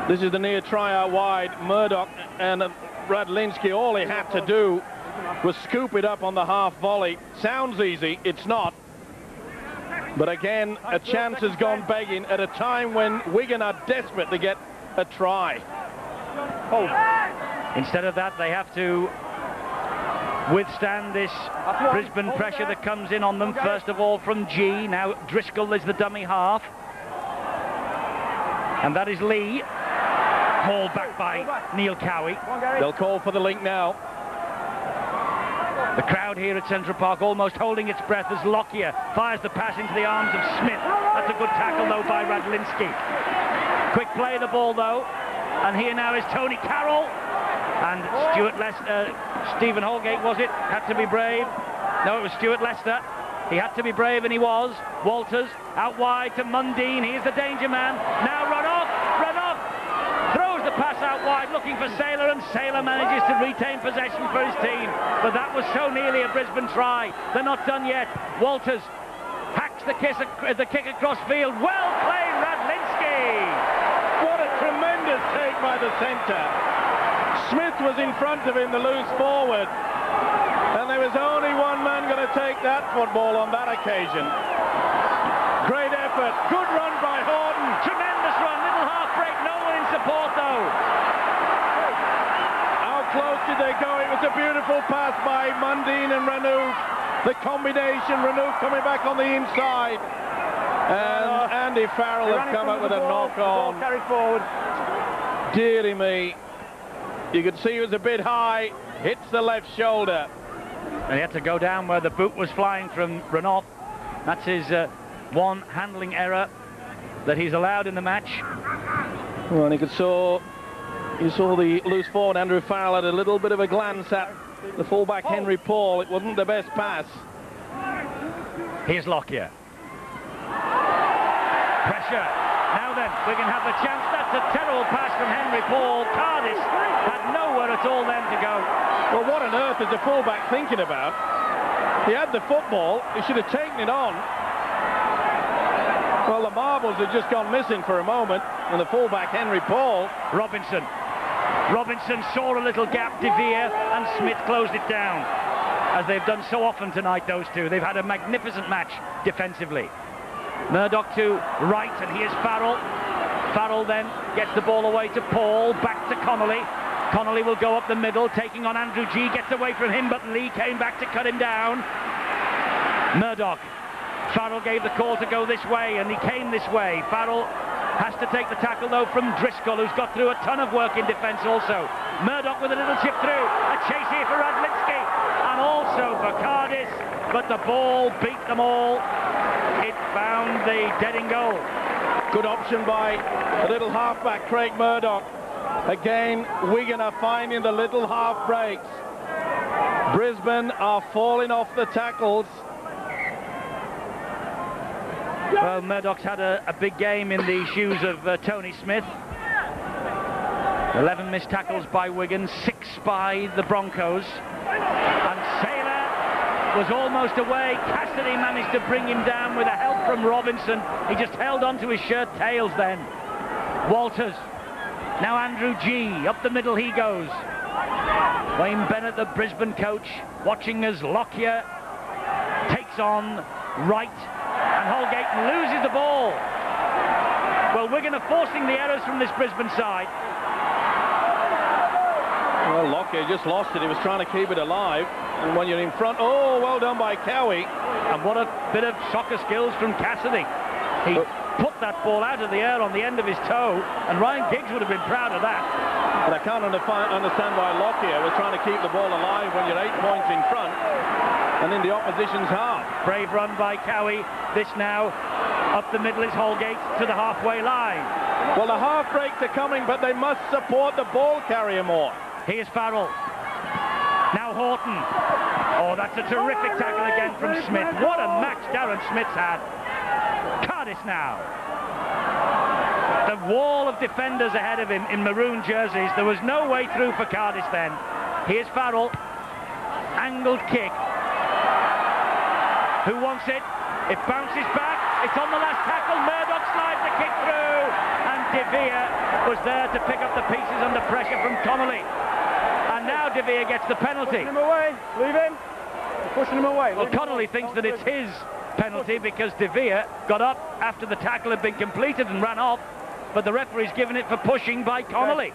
This is the near try out wide. Murdoch and Radlinski, all he had to do was scoop it up on the half volley. Sounds easy, it's not. But again, a chance has gone begging at a time when Wigan are desperate to get a try. Instead of that, they have to withstand this Brisbane pressure that comes in on them, first of all from G. Now Driscoll is the dummy half. And that is Lee. Hauled back by Neil Cowie. They'll call for the link now. The crowd here at Central Park almost holding its breath as Lockyer fires the pass into the arms of Smith. That's a good tackle, though, by Radlinski. Quick play of the ball, though. And here now is Tony Carroll. And Stephen Holgate, was it? Had to be brave. No, it was Stuart Leicester. He had to be brave, and he was. Walters out wide to Mundine. He is the danger man. Now run off. Throws the pass out wide, looking for Saylor, and Saylor manages to retain possession for his team. But that was so nearly a Brisbane try. They're not done yet. Walters hacks the kick across field. Well played, Radlinski. What a tremendous take by the centre. Smith was in front of him, the loose forward. And there was only one man going to take that football on that occasion. Great effort. Good run by Horton. Tremendous run. Little half break. No one in support, though. How close did they go? It was a beautiful pass by Mundine and Renouf. The combination, Renouf coming back on the inside. And Andy Farrell have come up with a knock on. Carry forward. Dearly me. You could see he was a bit high. Hits the left shoulder. And he had to go down where the boot was flying from Renault. That's his one handling error that he's allowed in the match. Well, and you saw the loose forward Andrew Farrell had a little bit of a glance at the fullback Henry Paul. It wasn't the best pass. Here's Lockyer. Pressure. Now then, Wigan have the chance. That's a terrible pass from Henry Paul. Cardis had nowhere at all then to go. Well, what on earth is the fullback thinking about? He had the football. He should have taken it on. Well, the marbles had just gone missing for a moment, and the fullback Henry Paul. Robinson saw a little gap. De Vere and Smith closed it down, as they've done so often tonight, those two. They've had a magnificent match defensively. Murdoch to right, and here's Farrell. Farrell then gets the ball away to Paul, back to Connolly. Connolly will go up the middle, taking on Andrew G, gets away from him, but Lee came back to cut him down. Murdoch. Farrell gave the call to go this way, and he came this way. Farrell has to take the tackle, though, from Driscoll, who's got through a ton of work in defence also. Murdoch with a little chip through. A chase here for Radlinski, and also for Cardis, but the ball beat them all. It found the dead in goal. Good option by the little halfback, Craig Murdoch. Again, Wigan are finding the little half breaks. Brisbane are falling off the tackles. Well, Murdoch's had a big game in the shoes of Tony Smith. 11 missed tackles by Wigan, 6 by the Broncos. And Saylor was almost away. Cassidy managed to bring him down with a help from Robinson. He just held on to his shirt tails then. Walters. Now Andrew G. Up the middle he goes. Wayne Bennett, the Brisbane coach, watching as Lockyer takes on Wright. And Holgate loses the ball. Well, Wigan are forcing the errors from this Brisbane side. Well, Lockyer just lost it. He was trying to keep it alive. And when you're in front, oh, well done by Cowie. And what a bit of soccer skills from Cassidy. He put that ball out of the air on the end of his toe, and Ryan Giggs would have been proud of that. But I can't understand why Lockyer was trying to keep the ball alive when you're 8 points in front and in the opposition's half. Brave run by Cowie. This now, up the middle is Holgate to the halfway line. Well, the half breaks are coming, but they must support the ball carrier more. Here's Farrell. Now Horton. Oh, that's a terrific tackle again from Smith. What a match Darren Smith's had. Cardis now. The wall of defenders ahead of him in maroon jerseys. There was no way through for Cardis then. Here's Farrell. Angled kick. Who wants it? It bounces back. It's on the last tackle. Murdoch slides the kick through. And De Vere was there to pick up the pieces under pressure from Connolly. And now De Vere gets the penalty. Pushing him away. Leave him. Pushing him away. Well, Connolly thinks that it's his penalty because De Vere got up after the tackle had been completed and ran off. But the referee's given it for pushing by Connolly.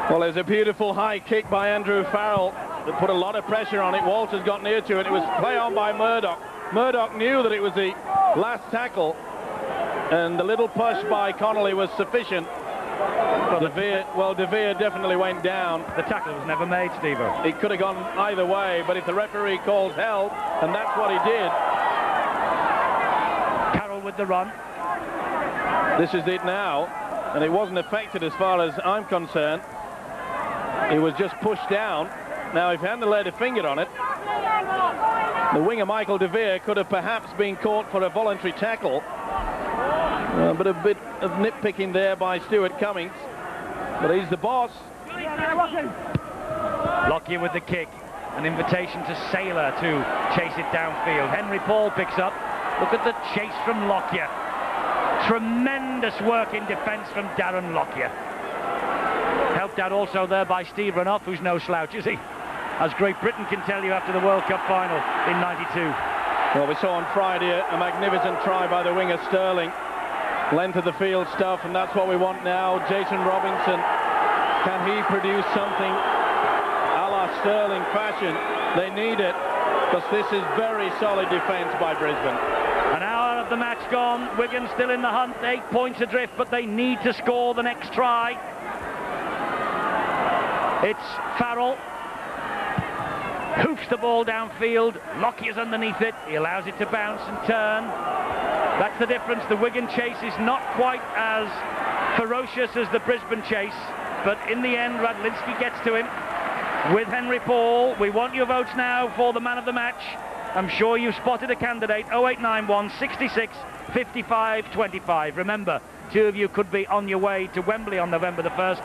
Well, there's a beautiful high kick by Andrew Farrell that put a lot of pressure on it. Walters got near to it. It was play on by Murdoch. Murdoch knew that it was the last tackle, and the little push by Connolly was sufficient. De Vere definitely went down. The tackle was never made, Steve-O. It could have gone either way, but if the referee calls held, and that's what he did. Carroll with the run. This is it now, and it wasn't affected as far as I'm concerned. He was just pushed down. Now, if he hadn't laid a finger on it, the winger Michael De Vere could have perhaps been caught for a voluntary tackle. But a bit of nitpicking there by Stuart Cummings. But he's the boss. Lockyer with the kick. An invitation to Saylor to chase it downfield. Henry Paul picks up. Look at the chase from Lockyer. Tremendous work in defence from Darren Lockyer. Helped out also there by Steve Renouf, who's no slouch, is he? As Great Britain can tell you after the World Cup final in '92. Well, we saw on Friday a magnificent try by the winger Sterling. Length of the field stuff, and that's what we want now. Jason Robinson, can he produce something a la Sterling fashion? They need it, because this is very solid defence by Brisbane. An hour of the match gone. Wigan still in the hunt, 8 points adrift, but they need to score the next try. It's Farrell. Hoofs the ball downfield. Lockyer's underneath it. He allows it to bounce and turn. That's the difference. The Wigan chase is not quite as ferocious as the Brisbane chase, but in the end, Radlinski gets to him with Henry Paul. We want your votes now for the man of the match. I'm sure you've spotted a candidate. 0891 66 55 25. Remember, 2 of you could be on your way to Wembley on November the 1st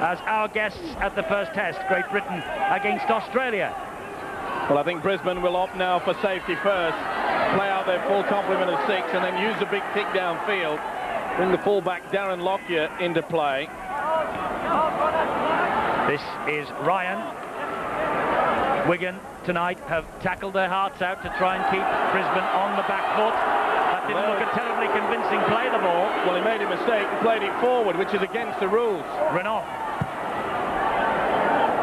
as our guests at the first test, Great Britain against Australia. Well, I think Brisbane will opt now for safety first, play out their full complement of 6, and then use a big kick downfield, bring the fullback Darren Lockyer into play. This is Ryan. Wigan tonight have tackled their hearts out to try and keep Brisbane on the back foot. That didn't look a terribly convincing play, the ball. Well, he made a mistake and played it forward, which is against the rules. Renouf.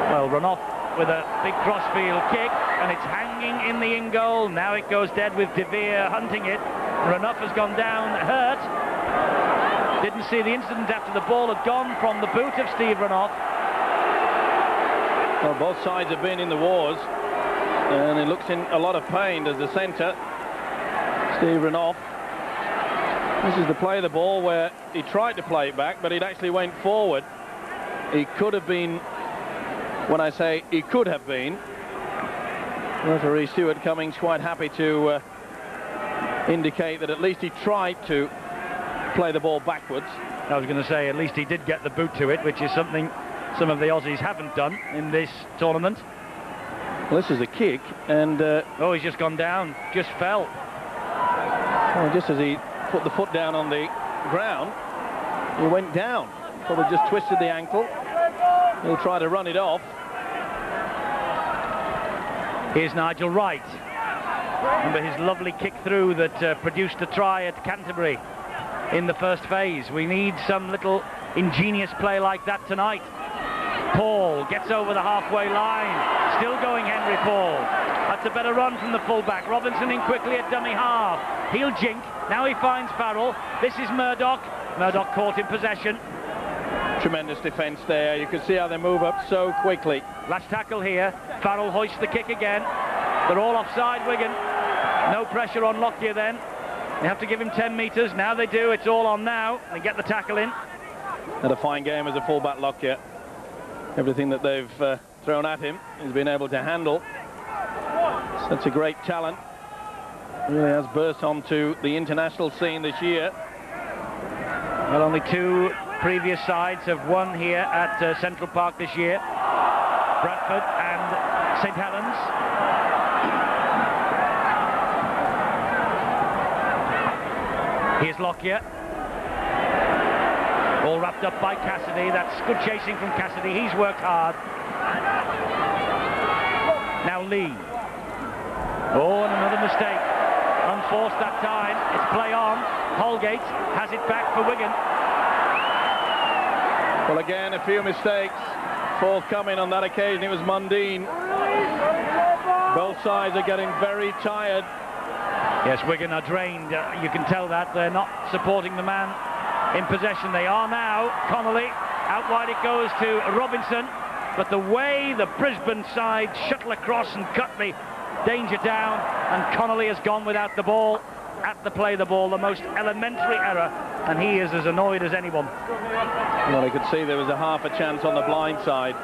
Well, Renouf with a big crossfield kick, and it's hanging in the in goal. Now it goes dead with De Vere hunting it. Renouf has gone down hurt. Didn't see the incident after the ball had gone from the boot of Steve Renouf. Well, both sides have been in the wars, and he looks in a lot of pain as the centre, Steve Renouf. This is the play of the ball where he tried to play it back, but it actually went forward. He could have been, when I say he could have been, referee Stuart Cummings quite happy to indicate that at least he tried to play the ball backwards. I was going to say, at least he did get the boot to it, which is something some of the Aussies haven't done in this tournament. Well, this is a kick, and oh, he's just gone down, just fell. Well, just as he put the foot down on the ground, he went down. Probably just twisted the ankle. He'll try to run it off. Here's Nigel Wright. Remember his lovely kick through that produced a try at Canterbury in the first phase. We need some little ingenious play like that tonight. Paul gets over the halfway line. Still going, Henry Paul. That's a better run from the fullback. Robinson in quickly at dummy half. He'll jink. Now he finds Farrell. This is Murdoch. Murdoch caught in possession. Tremendous defence there. You can see how they move up so quickly. Last tackle here. Farrell hoists the kick again. They're all offside, Wigan. No pressure on Lockyer then. They have to give him 10 metres. Now they do. It's all on now. They get the tackle in. Had a fine game as a fullback, Lockyer. Everything that they've thrown at him, he's been able to handle. Such a great talent. Really has burst onto the international scene this year. Well, only 2 previous sides have won here at Central Park this year. Bradford and St Helens. Here's Lockyer. All wrapped up by Cassidy. That's good chasing from Cassidy. He's worked hard. Now Lee. Oh, and another mistake. Unforced that time. It's play on. Holgate has it back for Wigan. Well, again, a few mistakes forthcoming on that occasion. It was Mundine. Both sides are getting very tired. Yes, Wigan are drained. You can tell that. They're not supporting the man in possession. They are now. Connolly. Out wide it goes to Robinson. But the way the Brisbane side shuttle across and cut the danger down, and Connolly has gone without the ball at the play the ball, the most elementary error, and he is as annoyed as anyone. Well, you could see there was a half a chance on the blind side.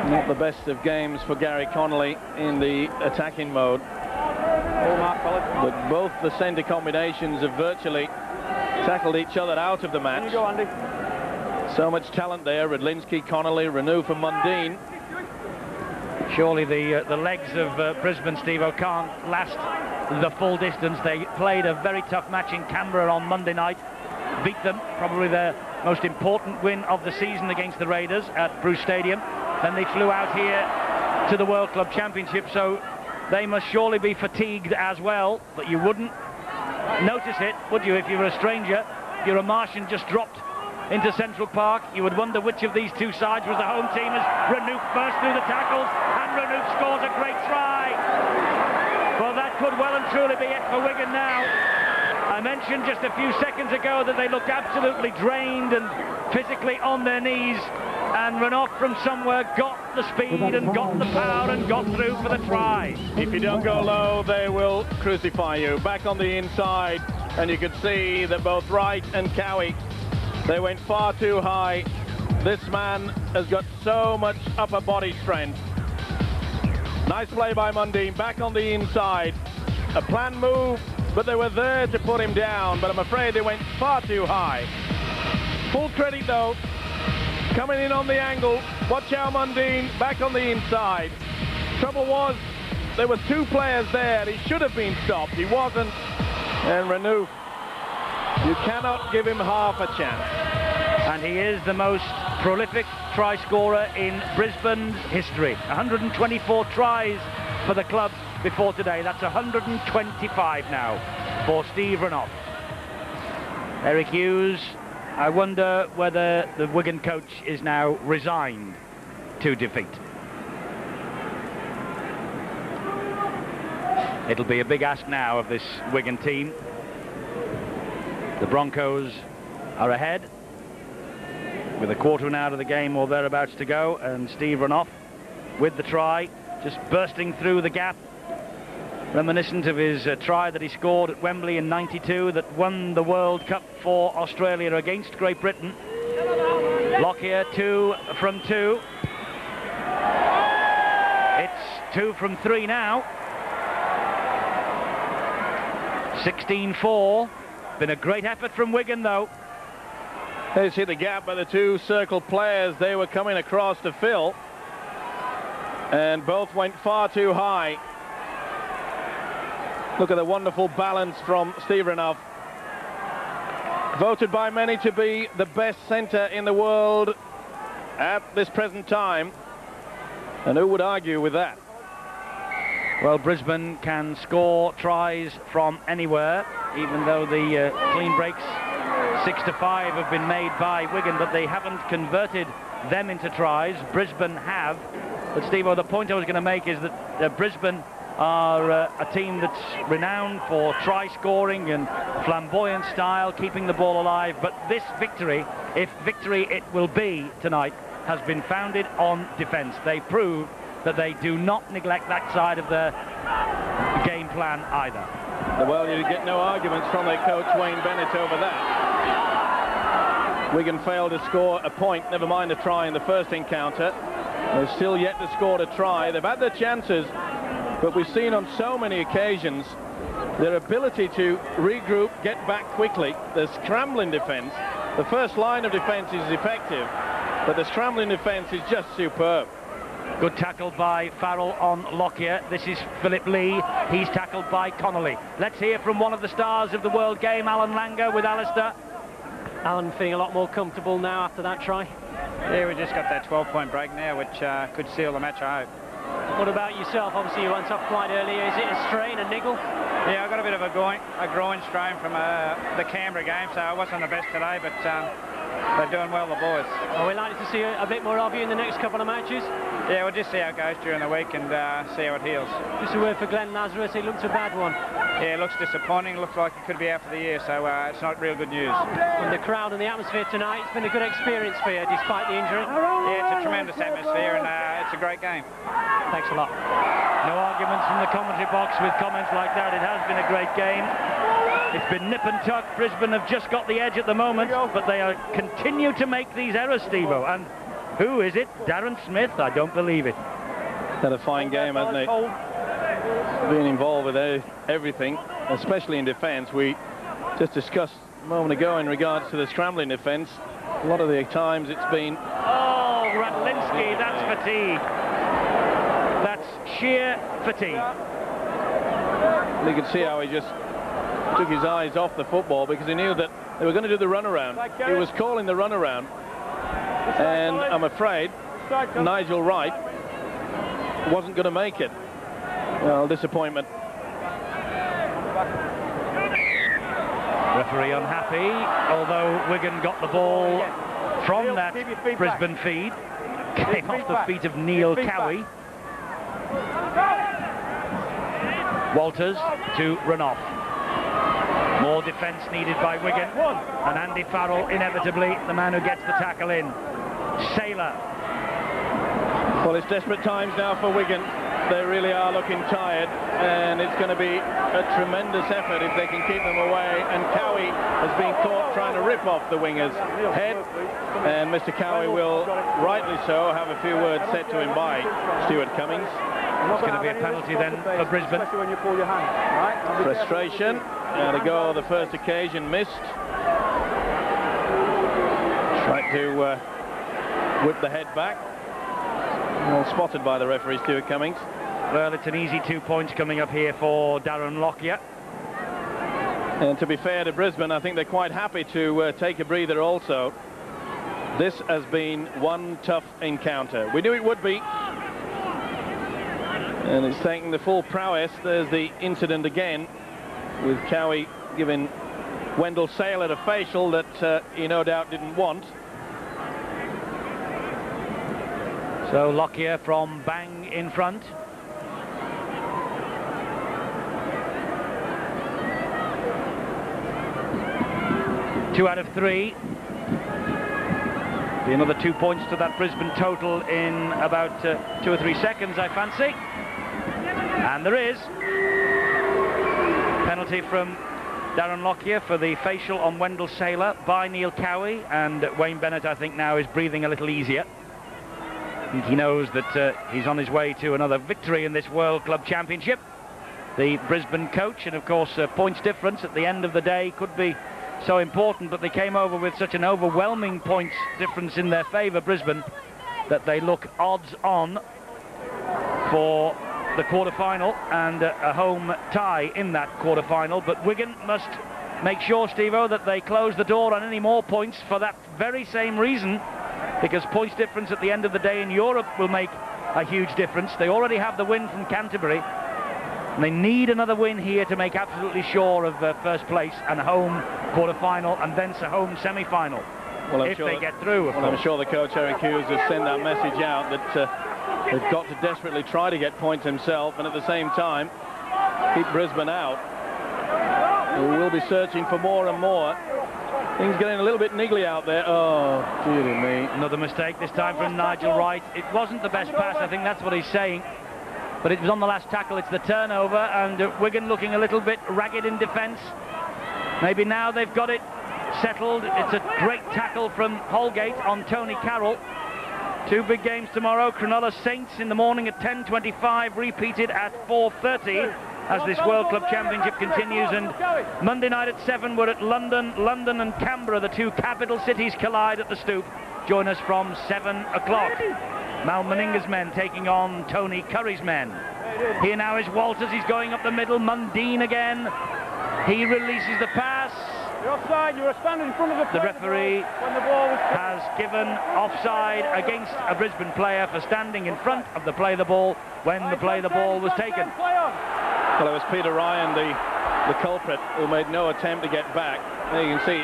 Not the best of games for Gary Connolly in the attacking mode. But both the centre combinations have virtually tackled each other out of the match. You go, Andy. So much talent there. Radlinski, Connolly, Renouf and Mundine. Surely the legs of Brisbane, Steve-O, can't last the full distance. They played a very tough match in Canberra on Monday night. Beat them, probably their most important win of the season against the Raiders at Bruce Stadium. Then they flew out here to the World Club Championship, so they must surely be fatigued as well. But you wouldn't notice it, would you, if you were a stranger? If you're a Martian just dropped into Central Park, you would wonder which of these two sides was the home team as Renouf burst through the tackles, and Renouf scores a great try. Well, that could well and truly be it for Wigan now. I mentioned just a few seconds ago that they looked absolutely drained and physically on their knees, and Renouf from somewhere got the speed and got the power and got through for the try. If you don't go low, they will crucify you. Back on the inside, and you can see that both Wright and Cowie, they went far too high. This man has got so much upper body strength. Nice play by Mundine, back on the inside. A planned move, but they were there to put him down, but I'm afraid they went far too high. Full credit though, coming in on the angle. Watch out, Mundine, back on the inside. Trouble was, there were two players there. He should have been stopped. He wasn't. And Renouf, you cannot give him half a chance. And he is the most prolific try scorer in Brisbane's history. 124 tries for the club before today. That's 125 now for Steve Renouf. Eric Hughes, I wonder whether the Wigan coach is now resigned to defeat. It'll be a big ask now of this Wigan team. The Broncos are ahead with a quarter of an hour of the game or thereabouts to go, and Steve Renouf with the try, just bursting through the gap, reminiscent of his try that he scored at Wembley in '92 that won the World Cup for Australia against Great Britain. Lockyer 2 from 2. It's 2 from 3 now. 16-4. Been a great effort from Wigan though. They see the gap by the two circle players they were coming across to fill, and both went far too high. Look at the wonderful balance from Steve Renouf. Voted by many to be the best centre in the world at this present time, and who would argue with that? Well, Brisbane can score tries from anywhere, even though the clean breaks 6-5 have been made by Wigan, but they haven't converted them into tries. Brisbane have. But Steve-o, the point I was going to make is that Brisbane are a team that's renowned for try scoring and flamboyant style, keeping the ball alive. But this victory, if victory it will be tonight, has been founded on defence. They prove that they do not neglect that side of the game plan either. Well, you get no arguments from their coach Wayne Bennett over that. Wigan failed to score a point, never mind a try in the first encounter. They've still yet to score a try. They've had their chances, but we've seen on so many occasions their ability to regroup, get back quickly. The scrambling defence, the first line of defence is effective, but the scrambling defence is just superb. Good tackle by Farrell on Lockyer. This is Philip Lee. He's tackled by Connolly. Let's hear from one of the stars of the World Game, Alan Langer, with Alistair. Alan feeling a lot more comfortable now after that try. Yeah, we just got that 12-point break now, which could seal the match, I hope. What about yourself? Obviously you went off quite early. Is it a strain, a niggle? Yeah, I got a bit of a groin strain from the Canberra game, so I wasn't the best today, but they're doing well, the boys. Are we likely to see a bit more of you in the next couple of matches? Yeah, we'll just see how it goes during the week and see how it heals. Just a word for Glenn Lazarus, it looked a bad one. Yeah, it looks disappointing, looks like it could be out for the year, so it's not real good news. And the crowd and the atmosphere tonight, it's been a good experience for you, despite the injury. Yeah, it's a tremendous atmosphere, and it's a great game. Thanks a lot. No arguments from the commentary box with comments like that. It has been a great game. It's been nip and tuck. Brisbane have just got the edge at the moment, but they continue to make these errors, Steve-o. And who is it? Darren Smith? I don't believe it. Had a fine game, hasn't he? Being involved with everything, especially in defence. We just discussed a moment ago in regards to the scrambling defence. A lot of the times it's been... Oh, Radlinski, that's fatigue. That's sheer fatigue. You can see how he just took his eyes off the football because he knew that they were going to do the runaround. He was calling the runaround, and I'm afraid Nigel Wright wasn't going to make it. Well, disappointment. Referee unhappy, although Wigan got the ball from that Brisbane feed. Came off the feet of Neil Cowie. Walters to run off. More defence needed by Wigan, and Andy Farrell inevitably the man who gets the tackle in. Saylor. Well, it's desperate times now for Wigan. They really are looking tired, and it's going to be a tremendous effort if they can keep them away. And Cowie has been caught trying to rip off the winger's head, and Mr. Cowie will, rightly so, have a few words said to him by Stuart Cummings. It's going to be a penalty then for Brisbane. Frustration, and a goal the first occasion missed. Tried to whip the head back. Well spotted by the referee, Stuart Cummings. Well, it's an easy 2 points coming up here for Darren Lockyer. And to be fair to Brisbane, I think they're quite happy to take a breather also. This has been one tough encounter. We knew it would be. And it's taking the full prowess. There's the incident again, with Cowie giving Wendell Saylor a facial that he no doubt didn't want. So Lockyer from bang in front. Two out of three. Be another 2 points to that Brisbane total in about 2 or 3 seconds, I fancy. And there is. Penalty from Darren Lockyer for the facial on Wendell Saylor by Neil Cowie, and Wayne Bennett, I think, now is breathing a little easier. I think he knows that he's on his way to another victory in this World Club Championship. The Brisbane coach, and of course points difference at the end of the day could be so important, but they came over with such an overwhelming points difference in their favour, Brisbane, that they look odds on for the quarter-final and a home tie in that quarter-final. But Wigan must make sure, Steve-O, that they close the door on any more points for that very same reason, because points difference at the end of the day in Europe will make a huge difference. They already have the win from Canterbury, and they need another win here to make absolutely sure of first place and a home quarter-final, and then a home semi-final, well, if they get through, of course. I'm sure the coach, Eric Hughes, has sent that message out that they've got to desperately try to get points himself, and at the same time keep Brisbane out, who will be searching for more and more. Things getting a little bit niggly out there. Oh, dear me. Another mistake this time from Nigel Wright. It wasn't the best pass, I think that's what he's saying, but it was on the last tackle. It's the turnover, and Wigan looking a little bit ragged in defence. Maybe now they've got it settled. It's a great tackle from Holgate on Tony Carroll. Two big games tomorrow. Cronulla Saints in the morning at 10:25, repeated at 4:30 as this World Club Championship continues, and Monday night at 7 we're at London and Canberra. The two capital cities collide at the Stoop. Join us from 7 o'clock. Mal Meninga's men taking on Tony Curry's men. Here now is Walters. He's going up the middle. Mundine again. He releases the pass. You're offside. You were standing in front of the referee has given offside against a Brisbane player for standing in front of the play the ball when the play the ball was taken. Well, it was Peter Ryan, the culprit, who made no attempt to get back. There you can see,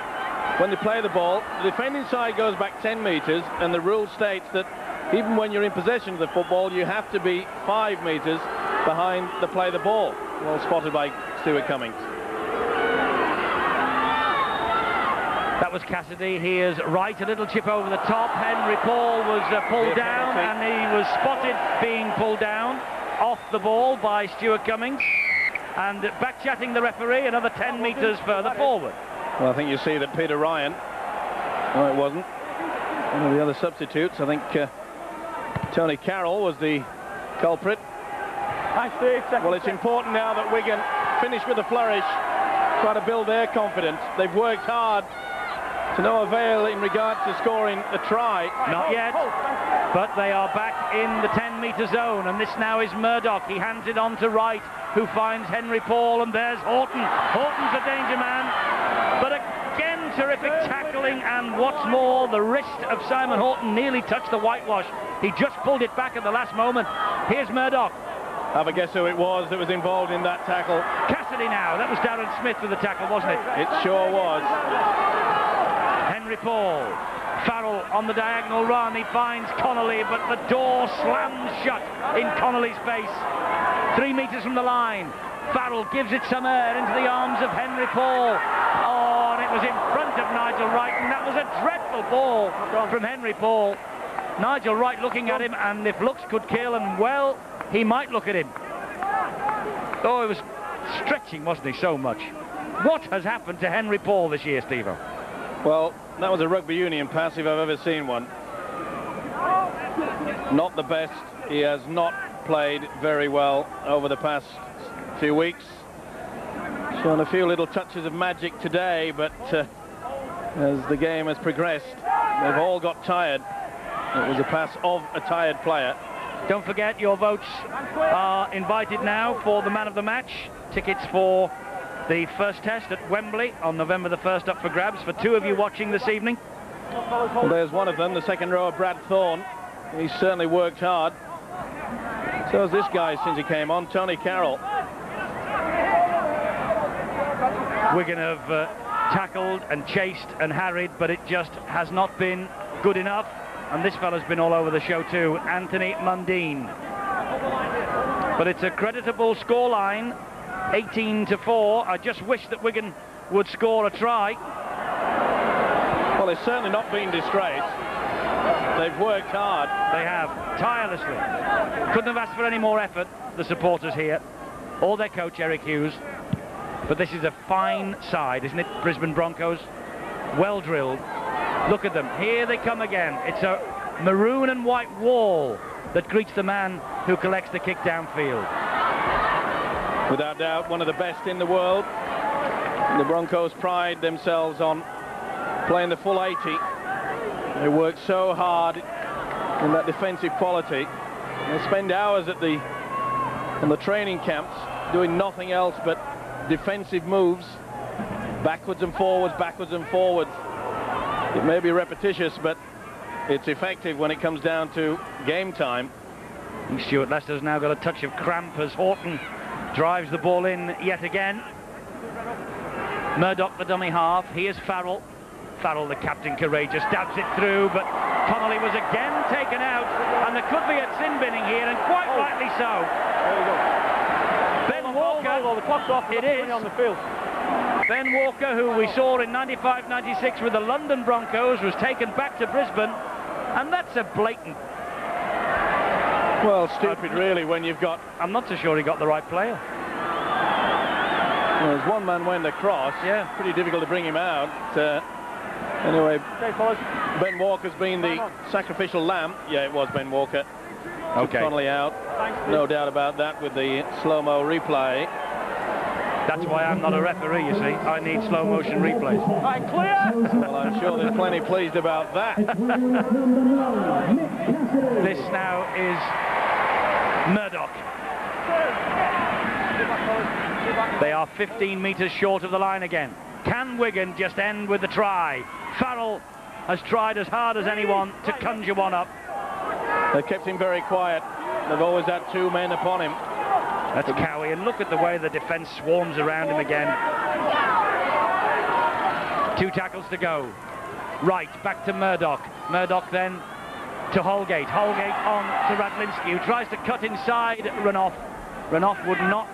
when they play the ball, the defending side goes back 10 metres, and the rule states that even when you're in possession of the football, you have to be 5 metres behind the play the ball. Well spotted by Stuart Cummings. That was Cassidy. Here's Wright, a little chip over the top. Henry Paul was pulled down, and he was spotted being pulled down off the ball by Stuart Cummings, and back-chatting the referee another 10 metres further forward. Well, I think you see that Peter Ryan, no, it wasn't, one of the other substitutes, I think Tony Carroll was the culprit. Well, it's important now that Wigan finish with a flourish, try to build their confidence. They've worked hard to no avail in regards to scoring a try. Not yet, but they are back in the 10-metre zone, and this now is Murdoch. He hands it on to Wright, who finds Henry Paul, and there's Horton. Horton's a danger man, but again terrific tackling, and what's more, the wrist of Simon Horton nearly touched the whitewash. He just pulled it back at the last moment. Here's Murdoch. Have a guess who it was that was involved in that tackle. Cassidy now. That was Darren Smith with the tackle, wasn't it? It sure was. Henry Paul. Farrell on the diagonal run. He finds Connolly, but the door slams shut in Connolly's face. 3 metres from the line. Farrell gives it some air into the arms of Henry Paul. Oh, and it was in front of Nigel Wright, and that was a dreadful ball from Henry Paul. Nigel Wright looking at him, and if looks could kill, and well, he might look at him. Oh, it was stretching, wasn't he, so much. What has happened to Henry Paul this year, Steve-O? Well, that was a rugby union pass if I've ever seen one. Not the best. He has not played very well over the past few weeks. Shown a few little touches of magic today, but as the game has progressed, they've all got tired. It was a pass of a tired player. Don't forget, your votes are invited now for the man of the match. Tickets for the first test at Wembley on November the 1st up for grabs for 2 of you watching this evening. Well, there's one of them, the second rower, Brad Thorne. He's certainly worked hard. So has this guy since he came on, Tony Carroll. Wigan have tackled and chased and harried, but it just has not been good enough. And this fella's been all over the show too, Anthony Mundine. But it's a creditable scoreline, 18-4. I just wish that Wigan would score a try. Well, it's certainly not been disgraced. They've worked hard. They have, tirelessly. Couldn't have asked for any more effort, the supporters here, or their coach, Eric Hughes. But this is a fine side, isn't it, Brisbane Broncos? Well drilled. Look at them. Here they come again. It's a maroon and white wall that greets the man who collects the kick downfield. Without doubt, one of the best in the world. The Broncos pride themselves on playing the full 80. They work so hard in that defensive quality. They spend hours at the training camps doing nothing else but defensive moves, backwards and forwards, backwards and forwards. It may be repetitious, but it's effective when it comes down to game time. And Stuart Lester's now got a touch of cramp as Horton drives the ball in yet again. Murdoch, the dummy half. Here's Farrell. Farrell, the captain, courageous, stabs it through, but Connolly was again taken out, and there could be a sin binning here, and quite rightly so. There you go. Ben Walker, the clock's off, it is. on the field. Ben Walker, who we saw in 95-96 with the London Broncos, was taken back to Brisbane, and that's a blatant... Well, stupid really when you've got... I'm not so sure he got the right player. Well, as one man went across, yeah, pretty difficult to bring him out. Anyway, Ben Walker's been the sacrificial lamb. Yeah, it was Ben Walker. Took Connolly out. No doubt about that with the slow-mo replay. That's why I'm not a referee, you see. I need slow motion replays. Right, clear! Well, I'm sure there's plenty pleased about that. This now is Murdoch. They are 15 metres short of the line again. Can Wigan just end with the try? Farrell has tried as hard as anyone to conjure one up. They've kept him very quiet. They've always had 2 men upon him. That's Cowie, and look at the way the defence swarms around him again. 2 tackles to go. Right, back to Murdoch. Murdoch then to Holgate. Holgate on to Radlinski, who tries to cut inside Renouf. Renouf would not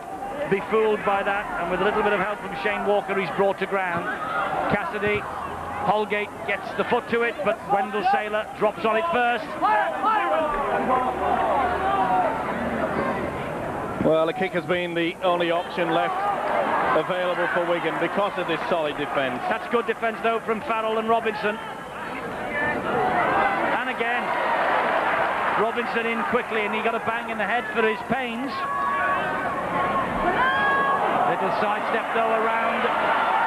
be fooled by that, and with a little bit of help from Shane Walker, he's brought to ground. Cassidy, Holgate gets the foot to it, but Wendell Saylor drops on it first. Well, the kick has been the only option left available for Wigan because of this solid defence. That's good defence, though, from Farrell and Robinson. And again, Robinson in quickly, and he got a bang in the head for his pains. Little sidestep, though, around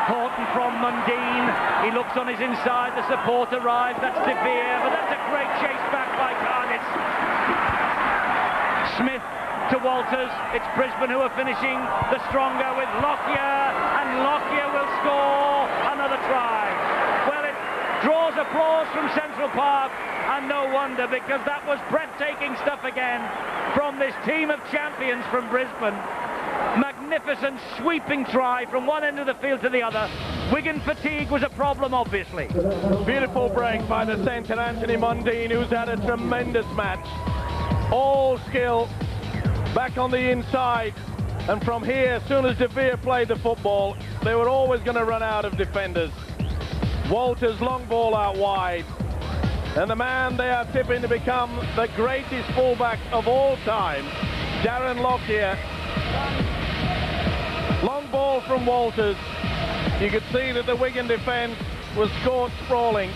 Horton from Mundine. He looks on his inside, the support arrives, that's De Beer, but that's a great chase back by Carnets. Smith to Walters. It's Brisbane who are finishing the stronger with Lockyer, and Lockyer will score another try. Well, it draws applause from Central Park, and no wonder, because that was breathtaking stuff again from this team of champions from Brisbane. Magnificent sweeping try from one end of the field to the other. Wigan fatigue was a problem, obviously. Beautiful break by the centre, Anthony Mundine, who's had a tremendous match. All skill. Back on the inside, And from here, as soon as De Vere played the football, they were always going to run out of defenders. Walters, long ball out wide. And the man they are tipping to become the greatest fullback of all time, Darren Lockyer. Long ball from Walters. You could see that the Wigan defence was caught sprawling.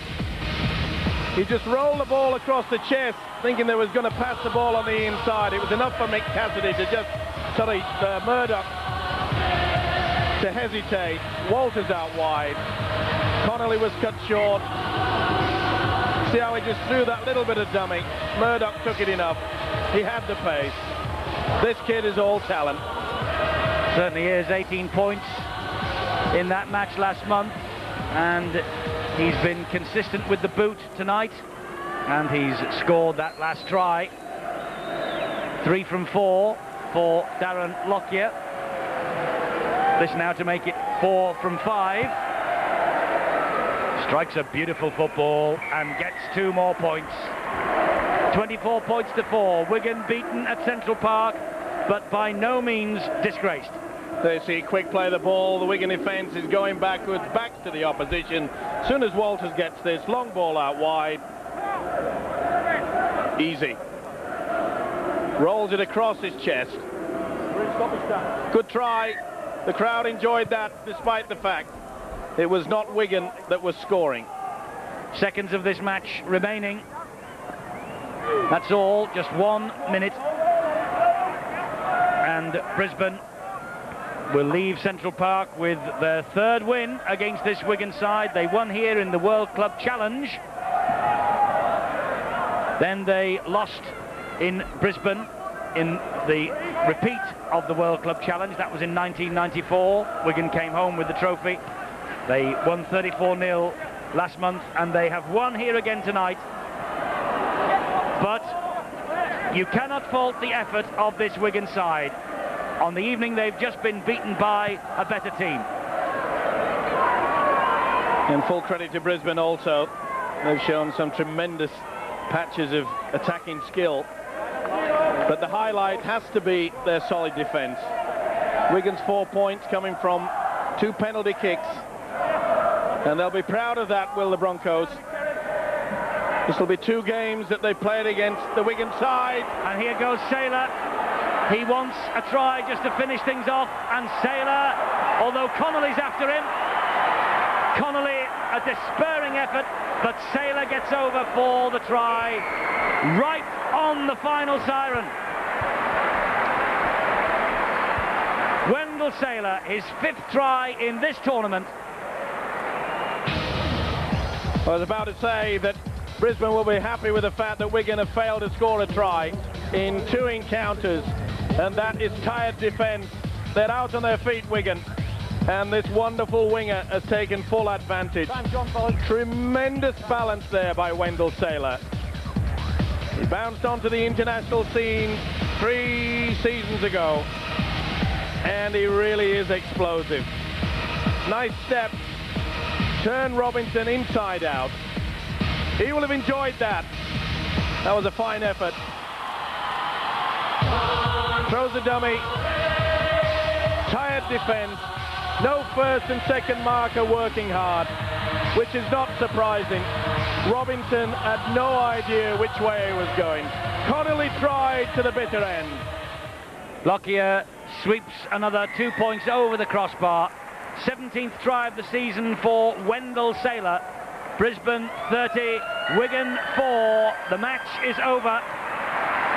He just rolled the ball across the chest, thinking they was going to pass the ball on the inside. It was enough for Mick Cassidy to just, Murdoch to hesitate. Walters out wide. Connolly was cut short. See how he just threw that little bit of dummy. Murdoch took it enough. He had the pace. This kid is all talent. Certainly is. 18 points in that match last month, and he's been consistent with the boot tonight, and he's scored that last try. 3 from 4 for Darren Lockyer. This now to make it 4 from 5. Strikes a beautiful football and gets 2 more points. 24 points to 4. Wigan beaten at Central Park, but by no means disgraced. They see quick play the ball. The Wigan defence is going backwards, back to the opposition. As soon as Walters gets this, long ball out wide. Easy. Rolls it across his chest. Good try. The crowd enjoyed that, despite the fact it was not Wigan that was scoring. Seconds of this match remaining. That's all, just 1 minute. And Brisbane will leave Central Park with their 3rd win against this Wigan side. They won here in the World Club Challenge. Then they lost in Brisbane in the repeat of the World Club Challenge. That was in 1994. Wigan came home with the trophy. They won 34-0 last month, and they have won here again tonight. But you cannot fault the effort of this Wigan side. On the evening, they've just been beaten by a better team. And full credit to Brisbane also. They've shown some tremendous patches of attacking skill. But the highlight has to be their solid defence. Wigan's 4 points coming from 2 penalty kicks. And they'll be proud of that, will the Broncos. This will be 2 games that they played against the Wigan side. And here goes Saylor. He wants a try just to finish things off, and Saylor, although Connolly's after him, Connolly, a despairing effort, but Saylor gets over for the try, right on the final siren. Wendell Saylor, his 5th try in this tournament. I was about to say that Brisbane will be happy with the fact that Wigan have failed to score a try in 2 encounters. And that is tired defence. They're out on their feet, Wigan. And this wonderful winger has taken full advantage. Tremendous balance there by Wendell Saylor. He bounced onto the international scene 3 seasons ago. And he really is explosive. Nice step. Turn Robinson inside out. He will have enjoyed that. That was a fine effort. Throws a dummy. Tired defence. No first and second marker working hard, which is not surprising. Robinson had no idea which way he was going. Connolly tried to the bitter end. Lockyer sweeps another 2 points over the crossbar. 17th try of the season for Wendell Saylor. Brisbane 30, Wigan 4. The match is over.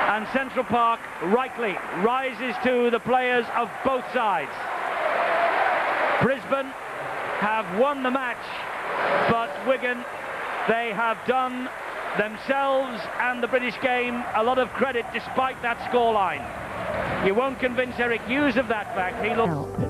And Central Park rightly rises to the players of both sides. Brisbane have won the match, but Wigan, they have done themselves and the British game a lot of credit despite that scoreline. You won't convince Eric Hughes of that fact. He looks...